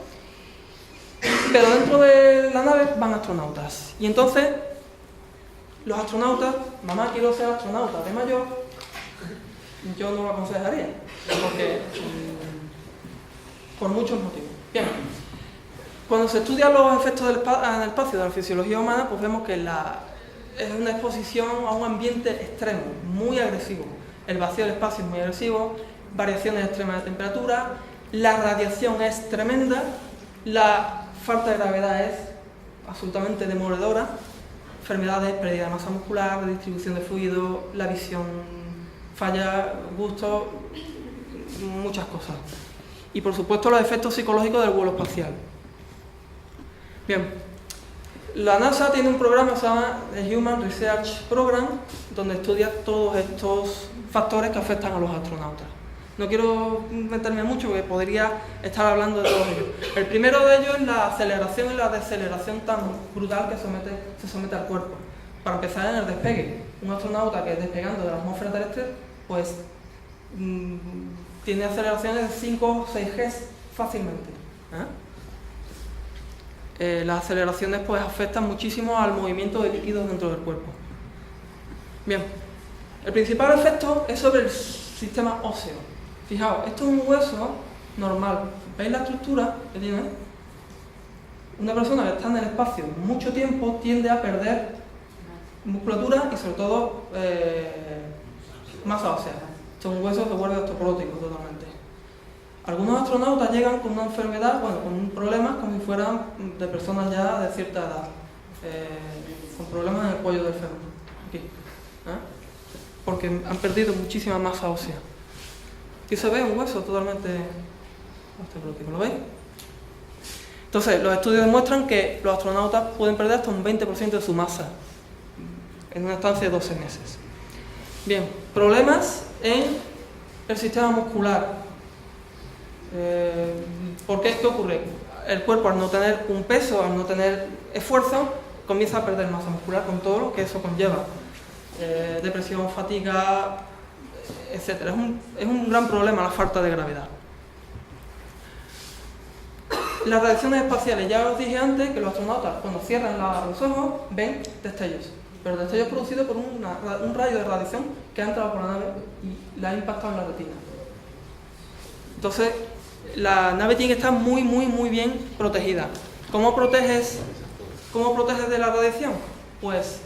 pero dentro de la nave van astronautas. Y entonces, los astronautas, mamá, quiero ser astronauta de mayor, yo no lo aconsejaría, porque por muchos motivos. Bien, cuando se estudian los efectos en el espacio de la fisiología humana, pues vemos que es una exposición a un ambiente extremo, muy agresivo. El vacío del espacio es muy agresivo, variaciones extremas de temperatura, la radiación es tremenda, la falta de gravedad es absolutamente demoledora, enfermedades, pérdida de masa muscular, redistribución de fluido, la visión falla, gusto, muchas cosas. Y por supuesto los efectos psicológicos del vuelo espacial. Bien, la NASA tiene un programa que se llama el Human Research Program, donde estudia todos estos factores que afectan a los astronautas. No quiero meterme mucho porque podría estar hablando de todos ellos. El primero de ellos es la aceleración y la deceleración tan brutal que se somete al cuerpo. Para empezar, en el despegue, un astronauta que es despegando de la atmósfera terrestre, pues tiene aceleraciones de 5 o 6 Gs fácilmente. Las aceleraciones pues afectan muchísimo al movimiento de líquidos dentro del cuerpo. Bien, El principal efecto es sobre el sistema óseo. Fijaos, esto es un hueso normal. ¿Veis la estructura que tiene? Una persona que está en el espacio mucho tiempo tiende a perder musculatura y sobre todo masa ósea. Esto es un hueso que se vuelve osteoporótico totalmente. Algunos astronautas llegan con una enfermedad, bueno, con un problema como si fueran de personas ya de cierta edad, con problemas en el cuello del fémur, aquí, porque han perdido muchísima masa ósea. Y se ve un hueso totalmente osteoporótico, ¿lo veis? Entonces, los estudios demuestran que los astronautas pueden perder hasta un 20% de su masa en una estancia de 12 meses. Bien, problemas en el sistema muscular. ¿Por qué? ¿Qué ocurre? El cuerpo, al no tener un peso, al no tener esfuerzo, comienza a perder masa muscular con todo lo que eso conlleva. Depresión, fatiga, etc. Es un gran problema la falta de gravedad. Las radiaciones espaciales, ya os dije antes que los astronautas cuando cierran los ojos ven destellos, pero destellos producidos por un rayo de radiación que ha entrado por la nave y la ha impactado en la retina. Entonces, la nave tiene que estar muy bien protegida. ¿Cómo proteges de la radiación? Pues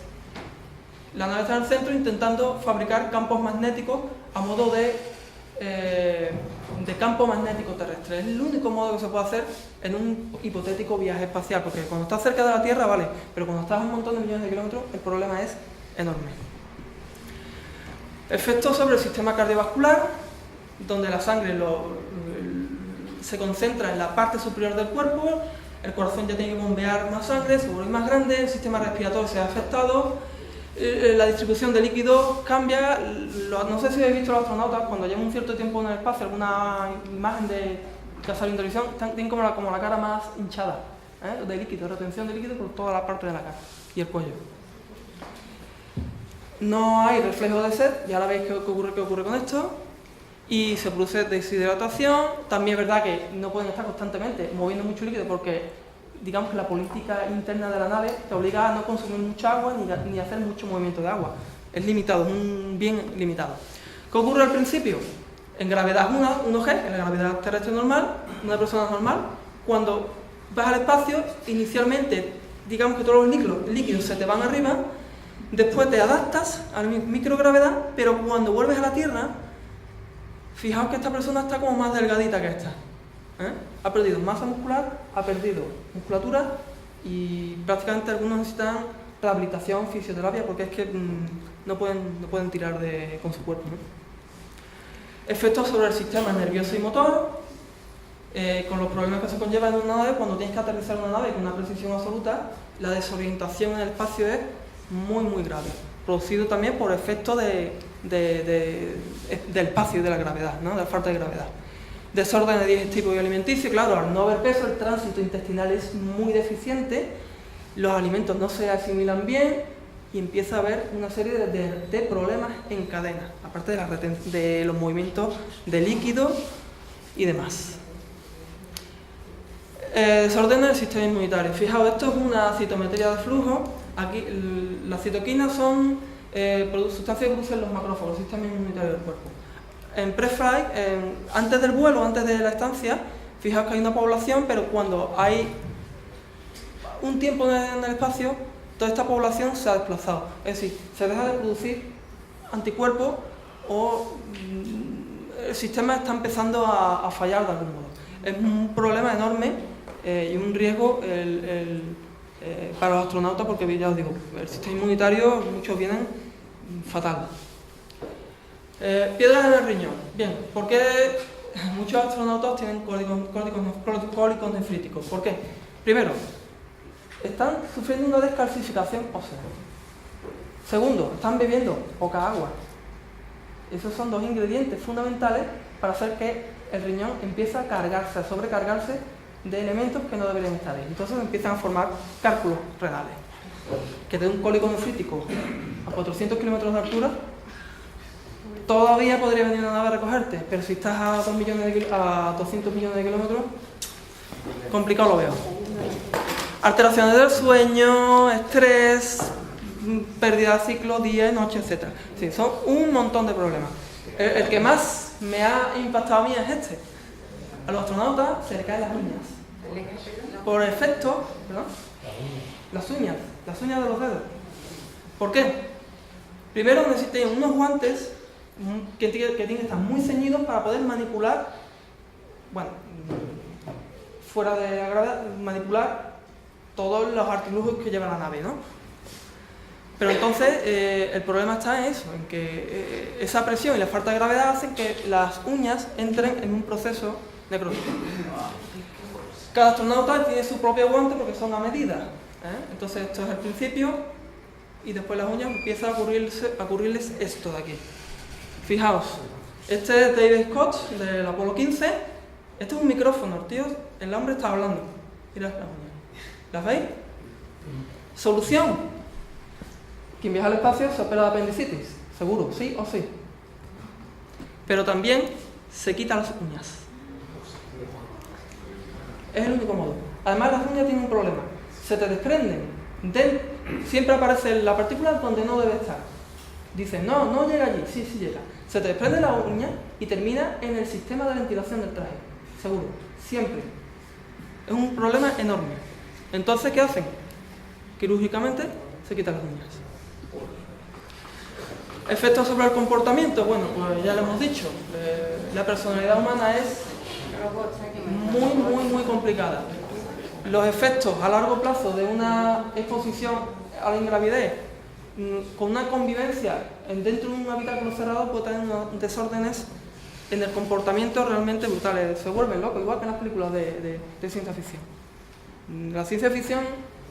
la nave está en el centro intentando fabricar campos magnéticos a modo de campo magnético terrestre. Es el único modo que se puede hacer en un hipotético viaje espacial, porque cuando estás cerca de la Tierra vale, pero cuando estás a un montón de millones de kilómetros el problema es enorme. Efectos sobre el sistema cardiovascular, donde la sangre se concentra en la parte superior del cuerpo, el corazón ya tiene que bombear más sangre, se vuelve más grande, el sistema respiratorio se ha afectado, la distribución de líquidos cambia. No sé si habéis visto los astronautas cuando llevan un cierto tiempo en el espacio, alguna imagen que ha salido en televisión, tienen como la cara más hinchada, de líquido, retención de líquido por toda la parte de la cara y el cuello. No hay reflejo de sed, ya la veis qué ocurre con esto. Y se produce deshidratación. También es verdad que no pueden estar constantemente moviendo mucho líquido porque digamos que la política interna de la nave te obliga a no consumir mucha agua ni a hacer mucho movimiento de agua. Es limitado, un bien limitado. ¿Qué ocurre al principio? En gravedad 1G, en la gravedad terrestre normal, una persona normal, cuando vas al espacio, inicialmente digamos que todos los líquidos se te van arriba, después te adaptas a la microgravedad, pero cuando vuelves a la Tierra, fijaos que esta persona está como más delgadita que esta. Ha perdido masa muscular, ha perdido musculatura y prácticamente algunos necesitan rehabilitación, fisioterapia, porque es que no pueden tirar con su cuerpo, ¿no? Efectos sobre el sistema nervioso y motor, con los problemas que se conllevan en una nave. Cuando tienes que aterrizar una nave con una precisión absoluta, la desorientación en el espacio es muy grave, producido también por efectos del espacio y de la gravedad, ¿no? De la falta de gravedad. Desórdenes digestivos y alimenticios, claro, al no haber peso el tránsito intestinal es muy deficiente, los alimentos no se asimilan bien y empieza a haber una serie de problemas en cadena, aparte de los movimientos de líquido y demás. Desórdenes del sistema inmunitario. Fijaos, esto es una citometría de flujo. Aquí las citoquinas son sustancias que producen los macrófagos, el sistema inmunitario del cuerpo. En pre-flight, antes del vuelo, antes de la estancia, fijaos que hay una población, pero cuando hay un tiempo en el espacio, toda esta población se ha desplazado. Es decir, se deja de producir anticuerpos o el sistema está empezando a fallar de algún modo. Es un problema enorme y un riesgo para los astronautas, porque ya os digo, el sistema inmunitario, muchos vienen fatal. Piedras en el riñón. Bien, ¿por qué muchos astronautas tienen cólicos nefríticos? ¿Por qué? Primero, están sufriendo una descalcificación ósea. Segundo, están bebiendo poca agua. Esos son dos ingredientes fundamentales para hacer que el riñón empiece a cargarse, a sobrecargarse de elementos que no deberían estar ahí. Entonces empiezan a formar cálculos renales. Que de un cólico nefrítico a 400 kilómetros de altura, todavía podría venir una nave a recogerte, pero si estás a 200 millones de kilómetros, complicado lo veo. Alteraciones del sueño, estrés, pérdida de ciclo, día, noche, etc. Sí, son un montón de problemas. El que más me ha impactado a mí es este. A los astronautas se le caen las uñas. Por efecto, ¿perdón? Las uñas de los dedos. ¿Por qué? Primero necesitan unos guantes que tienen que estar muy ceñidos para poder manipular, bueno, fuera de la gravedad, manipular todos los artilugios que lleva la nave, ¿no? Pero entonces el problema está en eso, en que esa presión y la falta de gravedad hacen que las uñas entren en un proceso necrótico. Cada astronauta tiene su propio guante porque son a medida, Entonces esto es el principio y después las uñas empieza a ocurrirles esto de aquí. Fijaos, este es David Scott del Apolo 15, este es un micrófono, tío, el hombre está hablando. Mirad las uñas. ¿Las veis? Solución. Quien viaja al espacio se opera de apendicitis, seguro, sí o sí. Pero también se quitan las uñas. Es el único modo. Además las uñas tienen un problema. Se te desprenden. Siempre aparece la partícula donde no debe estar. Dicen, no llega allí. Sí llega. Se te desprende la uña y termina en el sistema de ventilación del traje. Seguro. Siempre. Es un problema enorme. Entonces, ¿qué hacen? Quirúrgicamente se quitan las uñas. Efectos sobre el comportamiento. Bueno, pues ya lo hemos dicho. La personalidad humana es muy complicada. Los efectos a largo plazo de una exposición a la ingravidez con una convivencia dentro de un habitáculo cerrado puede tener unos desórdenes en el comportamiento realmente brutales. Se vuelven locos, igual que en las películas de ciencia ficción. La ciencia ficción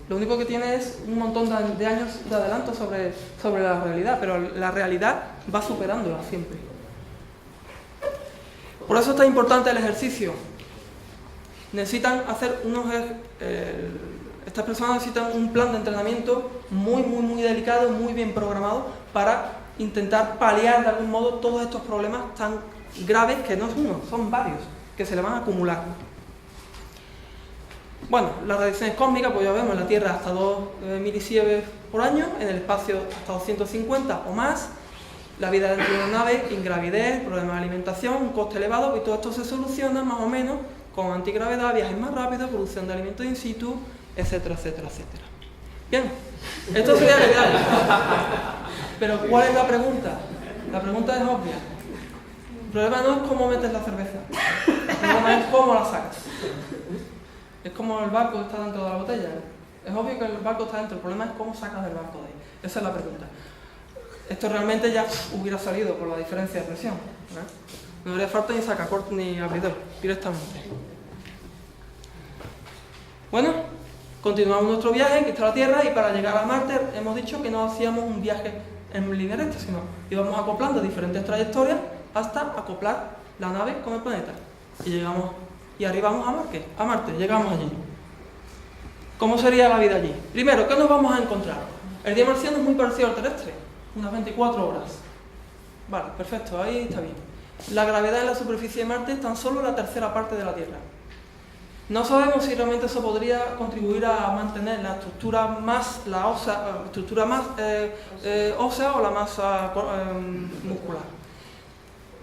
lo único que tiene es un montón de años de adelanto sobre la realidad, pero la realidad va superándola siempre. Por eso es tan importante el ejercicio. Necesitan hacer estas personas necesitan un plan de entrenamiento muy delicado, muy bien programado para intentar paliar de algún modo todos estos problemas tan graves, que no es uno, son varios, que se le van a acumular. Bueno, las radiaciones cósmicas, pues ya vemos, en la Tierra hasta 2 milisieverts por año, en el espacio hasta 250 o más, la vida dentro de una nave, ingravidez, problemas de alimentación, un coste elevado, y todo esto se soluciona más o menos con antigravedad, viajes más rápidos, producción de alimentos in situ, etcétera. Bien, esto sería lo ideal. Pero ¿cuál es la pregunta? La pregunta es obvia. El problema no es cómo metes la cerveza, el problema es cómo la sacas. Es como el barco que está dentro de la botella. Es obvio que el barco está dentro, el problema es cómo sacas el barco de ahí. Esa es la pregunta. Esto realmente ya hubiera salido por la diferencia de presión, No haría falta ni sacacorte ni abridor, directamente. Bueno, continuamos nuestro viaje, que está la Tierra, y para llegar a Marte hemos dicho que no hacíamos un viaje en línea recta, sino íbamos acoplando diferentes trayectorias hasta acoplar la nave con el planeta. Y arribamos a Marte, llegamos allí. ¿Cómo sería la vida allí? Primero, ¿qué nos vamos a encontrar? El día marciano es muy parecido al terrestre, unas 24 horas. Vale, perfecto, ahí está bien. La gravedad en la superficie de Marte es tan solo la tercera parte de la Tierra. No sabemos si realmente eso podría contribuir a mantener la estructura más ósea o la masa muscular.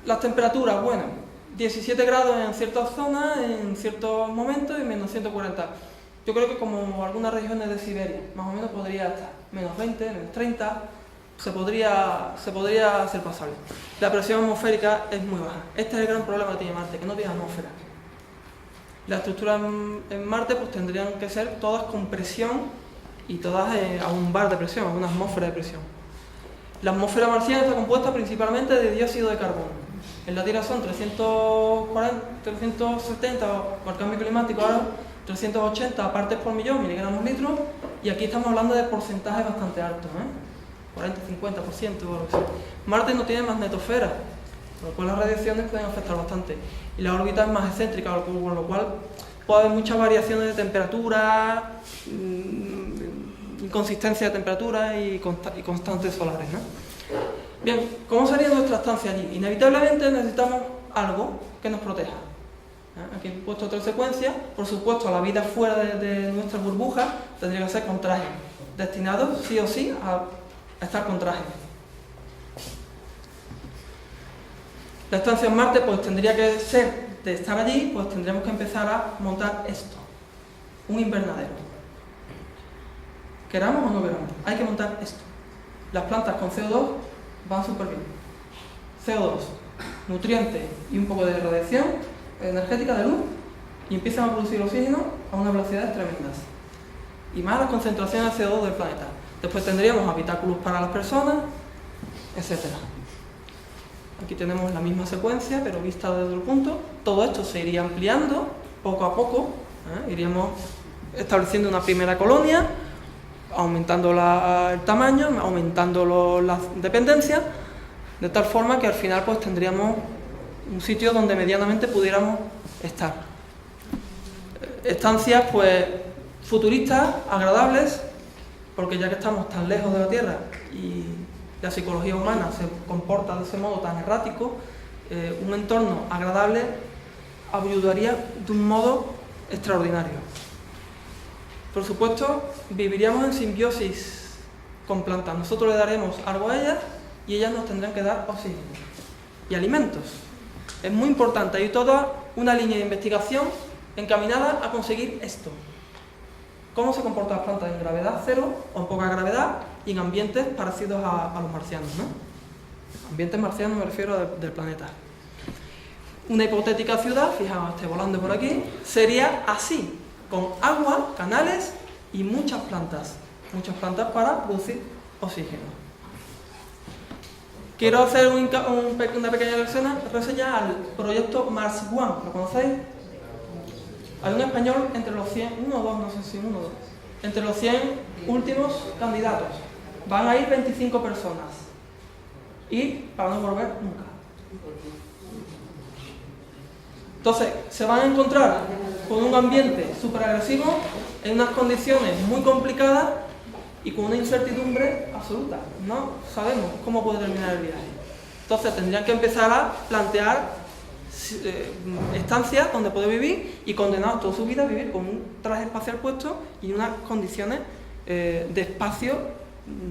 Las temperaturas, bueno, 17 grados en ciertas zonas, en ciertos momentos, y menos 140. Yo creo que como algunas regiones de Siberia, más o menos podría estar. Menos 20, menos 30, se podría hacer pasable. La presión atmosférica es muy baja. Este es el gran problema que tiene Marte, que no tiene atmósfera. Las estructuras en Marte pues tendrían que ser todas con presión y todas a un bar de presión, a una atmósfera de presión. La atmósfera marciana está compuesta principalmente de dióxido de carbono. En la Tierra son 370 por el cambio climático, ahora 380 partes por millón, miligramos litros, y aquí estamos hablando de porcentajes bastante altos, 40-50% o algo así. Marte no tiene magnetosfera, con lo cual las radiaciones pueden afectar bastante. Y la órbita es más excéntrica, con lo cual puede haber muchas variaciones de temperatura, inconsistencia de temperatura y constantes solares, Bien, ¿cómo sería nuestra estancia allí? Inevitablemente necesitamos algo que nos proteja. Aquí he puesto otra secuencia. Por supuesto, la vida fuera de nuestra burbuja tendría que ser con traje, destinado sí o sí a estar con traje. La estancia en Marte pues tendría que ser, de estar allí, pues tendríamos que empezar a montar esto, un invernadero. Queramos o no queramos, hay que montar esto. Las plantas con CO2 van súper bien. CO2, nutrientes y un poco de radiación energética de luz, y empiezan a producir oxígeno a unas velocidades tremendas. Y más las concentraciones de CO2 del planeta. Después tendríamos habitáculos para las personas, etc. Aquí tenemos la misma secuencia, pero vista desde otro punto. Todo esto se iría ampliando poco a poco. Iríamos estableciendo una primera colonia, aumentando el tamaño, aumentando las dependencias, de tal forma que al final pues tendríamos un sitio donde medianamente pudiéramos estar. Estancias pues futuristas, agradables, porque ya que estamos tan lejos de la Tierra y la psicología humana se comporta de ese modo tan errático, un entorno agradable ayudaría de un modo extraordinario. Por supuesto, viviríamos en simbiosis con plantas. Nosotros le daremos algo a ellas y ellas nos tendrán que dar oxígeno y alimentos. Es muy importante, hay toda una línea de investigación encaminada a conseguir esto. Cómo se comportan las plantas en gravedad cero o en poca gravedad y en ambientes parecidos a los marcianos, ¿no? Ambientes marcianos me refiero del planeta. Una hipotética ciudad, fijaos, estoy volando por aquí, sería así, con agua, canales y muchas plantas para producir oxígeno. Quiero hacer una pequeña reseña al proyecto Mars One, ¿lo conocéis? Hay un español entre los 100, uno o dos, no sé si uno o dos, entre los 100 últimos candidatos. Van a ir 25 personas y para no volver nunca. Entonces, se van a encontrar con un ambiente súper agresivo, en unas condiciones muy complicadas y con una incertidumbre absoluta. No sabemos cómo puede terminar el viaje. Entonces, tendrían que empezar a plantear estancias donde puede vivir y condenados toda su vida a vivir con un traje espacial puesto y unas condiciones de espacio,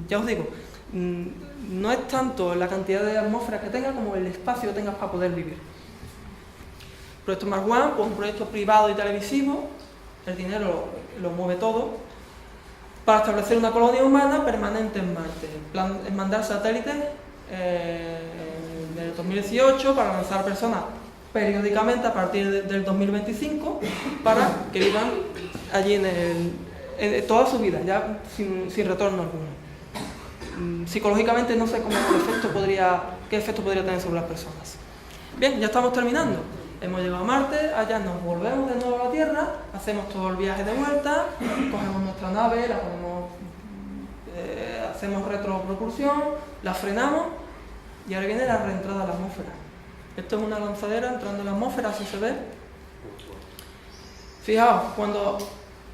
ya os digo, no es tanto la cantidad de atmósfera que tenga como el espacio que tengas para poder vivir. El proyecto Mars One, pues un proyecto privado y televisivo, el dinero lo mueve todo, para establecer una colonia humana permanente en Marte. El plan es mandar satélites en el 2018 para lanzar personas periódicamente a partir del 2025 para que vivan allí en toda su vida, ya sin retorno alguno. Psicológicamente no sé qué efecto podría tener sobre las personas. Bien, ya estamos terminando. Hemos llegado a Marte, allá nos volvemos de nuevo a la Tierra, hacemos todo el viaje de vuelta, cogemos nuestra nave, la ponemos, hacemos retropropulsión, la frenamos y ahora viene la reentrada a la atmósfera. Esto es una lanzadera entrando en la atmósfera, así se ve. Fijaos, cuando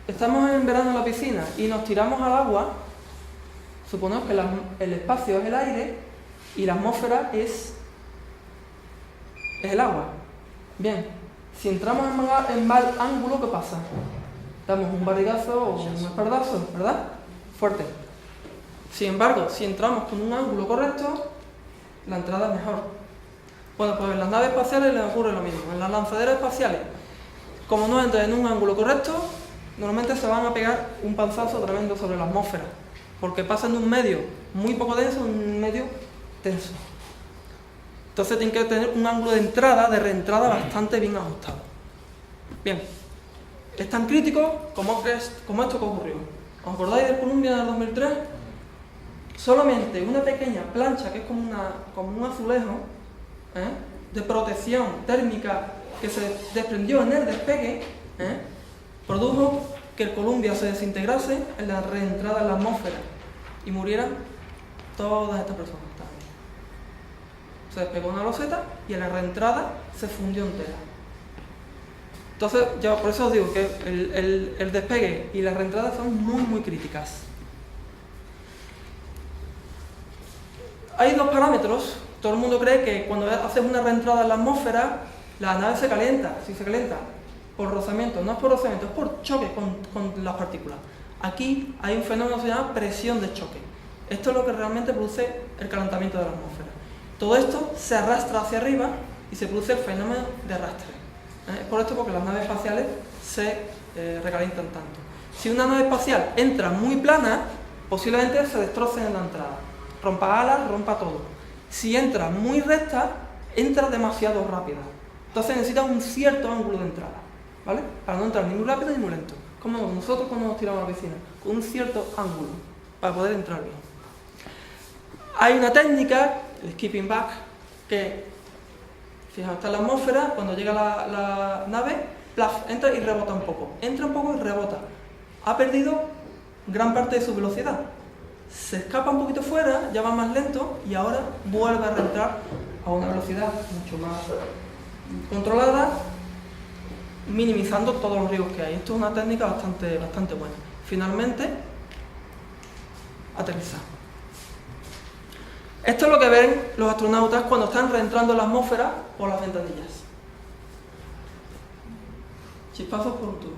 estamos en verano en la piscina y nos tiramos al agua, suponemos que el espacio es el aire y la atmósfera es el agua. Bien, si entramos en mal ángulo, ¿qué pasa? Damos un barrigazo o un espaldazo, ¿verdad? Fuerte. Sin embargo, si entramos con un ángulo correcto, la entrada es mejor. Bueno, pues en las naves espaciales les ocurre lo mismo. En las lanzaderas espaciales, como no entran en un ángulo correcto, normalmente se van a pegar un panzazo tremendo sobre la atmósfera, porque pasan de un medio muy poco denso a un medio denso. Entonces tienen que tener un ángulo de entrada, de reentrada bastante bien ajustado. Bien, es tan crítico como esto que ocurrió. ¿Os acordáis del Columbia del 2003? Solamente una pequeña plancha, que es como un azulejo, de protección térmica que se desprendió en el despegue, produjo que el Columbia se desintegrase en la reentrada en la atmósfera y murieran todas estas personas. Se despegó una loseta y en la reentrada se fundió entera. Entonces, yo por eso os digo que el despegue y la reentrada son muy críticas. Hay dos parámetros. Todo el mundo cree que cuando haces una reentrada en la atmósfera, La nave se calienta, si se calienta por rozamiento, no es por rozamiento, es por choque con las partículas. Aquí hay un fenómeno que se llama presión de choque. Esto es lo que realmente produce el calentamiento de la atmósfera. Todo esto se arrastra hacia arriba y se produce el fenómeno de arrastre. Es por esto porque las naves espaciales se recalientan tanto. Si una nave espacial entra muy plana, posiblemente se destroce en la entrada. Rompa alas, rompa todo. Si entra muy recta, entra demasiado rápida. Entonces necesita un cierto ángulo de entrada, ¿vale? Para no entrar ni muy rápido ni muy lento. Como nosotros cuando nos tiramos a la piscina, con un cierto ángulo, para poder entrar bien. Hay una técnica, el skipping back, que, fijaos, está en la atmósfera, cuando llega la nave, plaf, entra y rebota un poco. Entra un poco y rebota. Ha perdido gran parte de su velocidad. Se escapa un poquito fuera, ya va más lento y ahora vuelve a reentrar a una velocidad mucho más controlada, minimizando todos los riesgos que hay. Esto es una técnica bastante buena. Finalmente, aterrizar. Esto es lo que ven los astronautas cuando están reentrando en la atmósfera por las ventanillas. Chispazos por un tubo.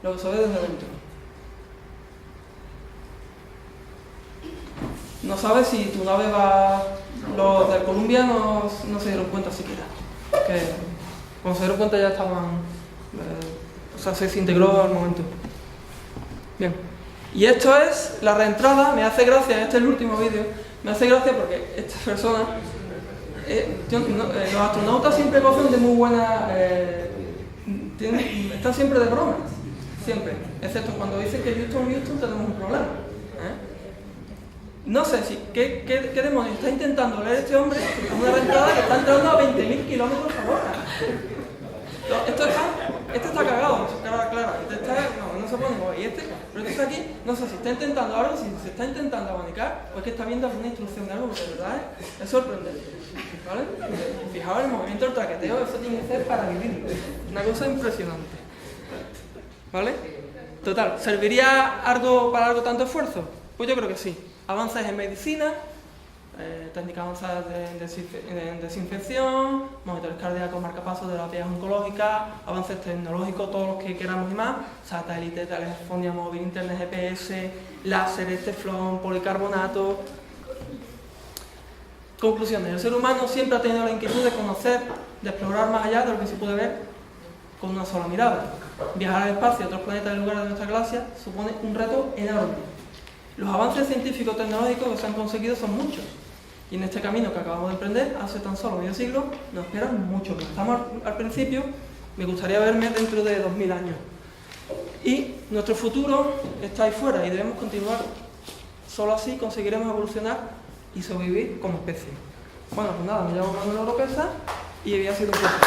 Lo que se ve desde dentro. No sabes si tu nave va... Los de Columbia no se dieron cuenta siquiera. Que cuando se dieron cuenta ya estaban... o sea, se desintegró al momento. Bien. Y esto es la reentrada. Me hace gracia, este es el último vídeo. Me hace gracia porque esta persona... los astronautas siempre gozan de muy buena... están siempre de broma. Siempre. Excepto cuando dicen que Houston tenemos un problema. No sé si, ¿qué demonios está intentando leer este hombre en una reentrada que está entrando a 20.000 kilómetros por hora? Este está cagado, cara clara. No se pone igual. Y pero este está aquí, no sé si está intentando algo, si se está intentando abanicar o es que está viendo alguna instrucción de algo, porque de verdad es sorprendente. ¿Vale? Fijaos en el movimiento del traqueteo, eso tiene que ser para vivir. Una cosa impresionante. ¿Vale? Total, ¿serviría para algo tanto esfuerzo? Pues yo creo que sí. Avances en medicina, técnicas avanzadas en desinfección, monitores cardíacos, marcapasos de terapias oncológicas, avances tecnológicos, todos los que queramos y más, satélite, telefonía móvil, internet GPS, láseres, teflón, policarbonato. Conclusiones. El ser humano siempre ha tenido la inquietud de conocer, de explorar más allá de lo que se puede ver con una sola mirada. Viajar al espacio a otros planetas y lugares de nuestra galaxia supone un reto enorme. Los avances científicos tecnológicos que se han conseguido son muchos. Y en este camino que acabamos de emprender, hace tan solo medio siglo, nos esperan mucho. Estamos al principio, me gustaría verme dentro de 2000 años. Y nuestro futuro está ahí fuera y debemos continuar. Solo así conseguiremos evolucionar y sobrevivir como especie. Bueno, pues nada, me llamo Manuel Oropesa y había sido un placer.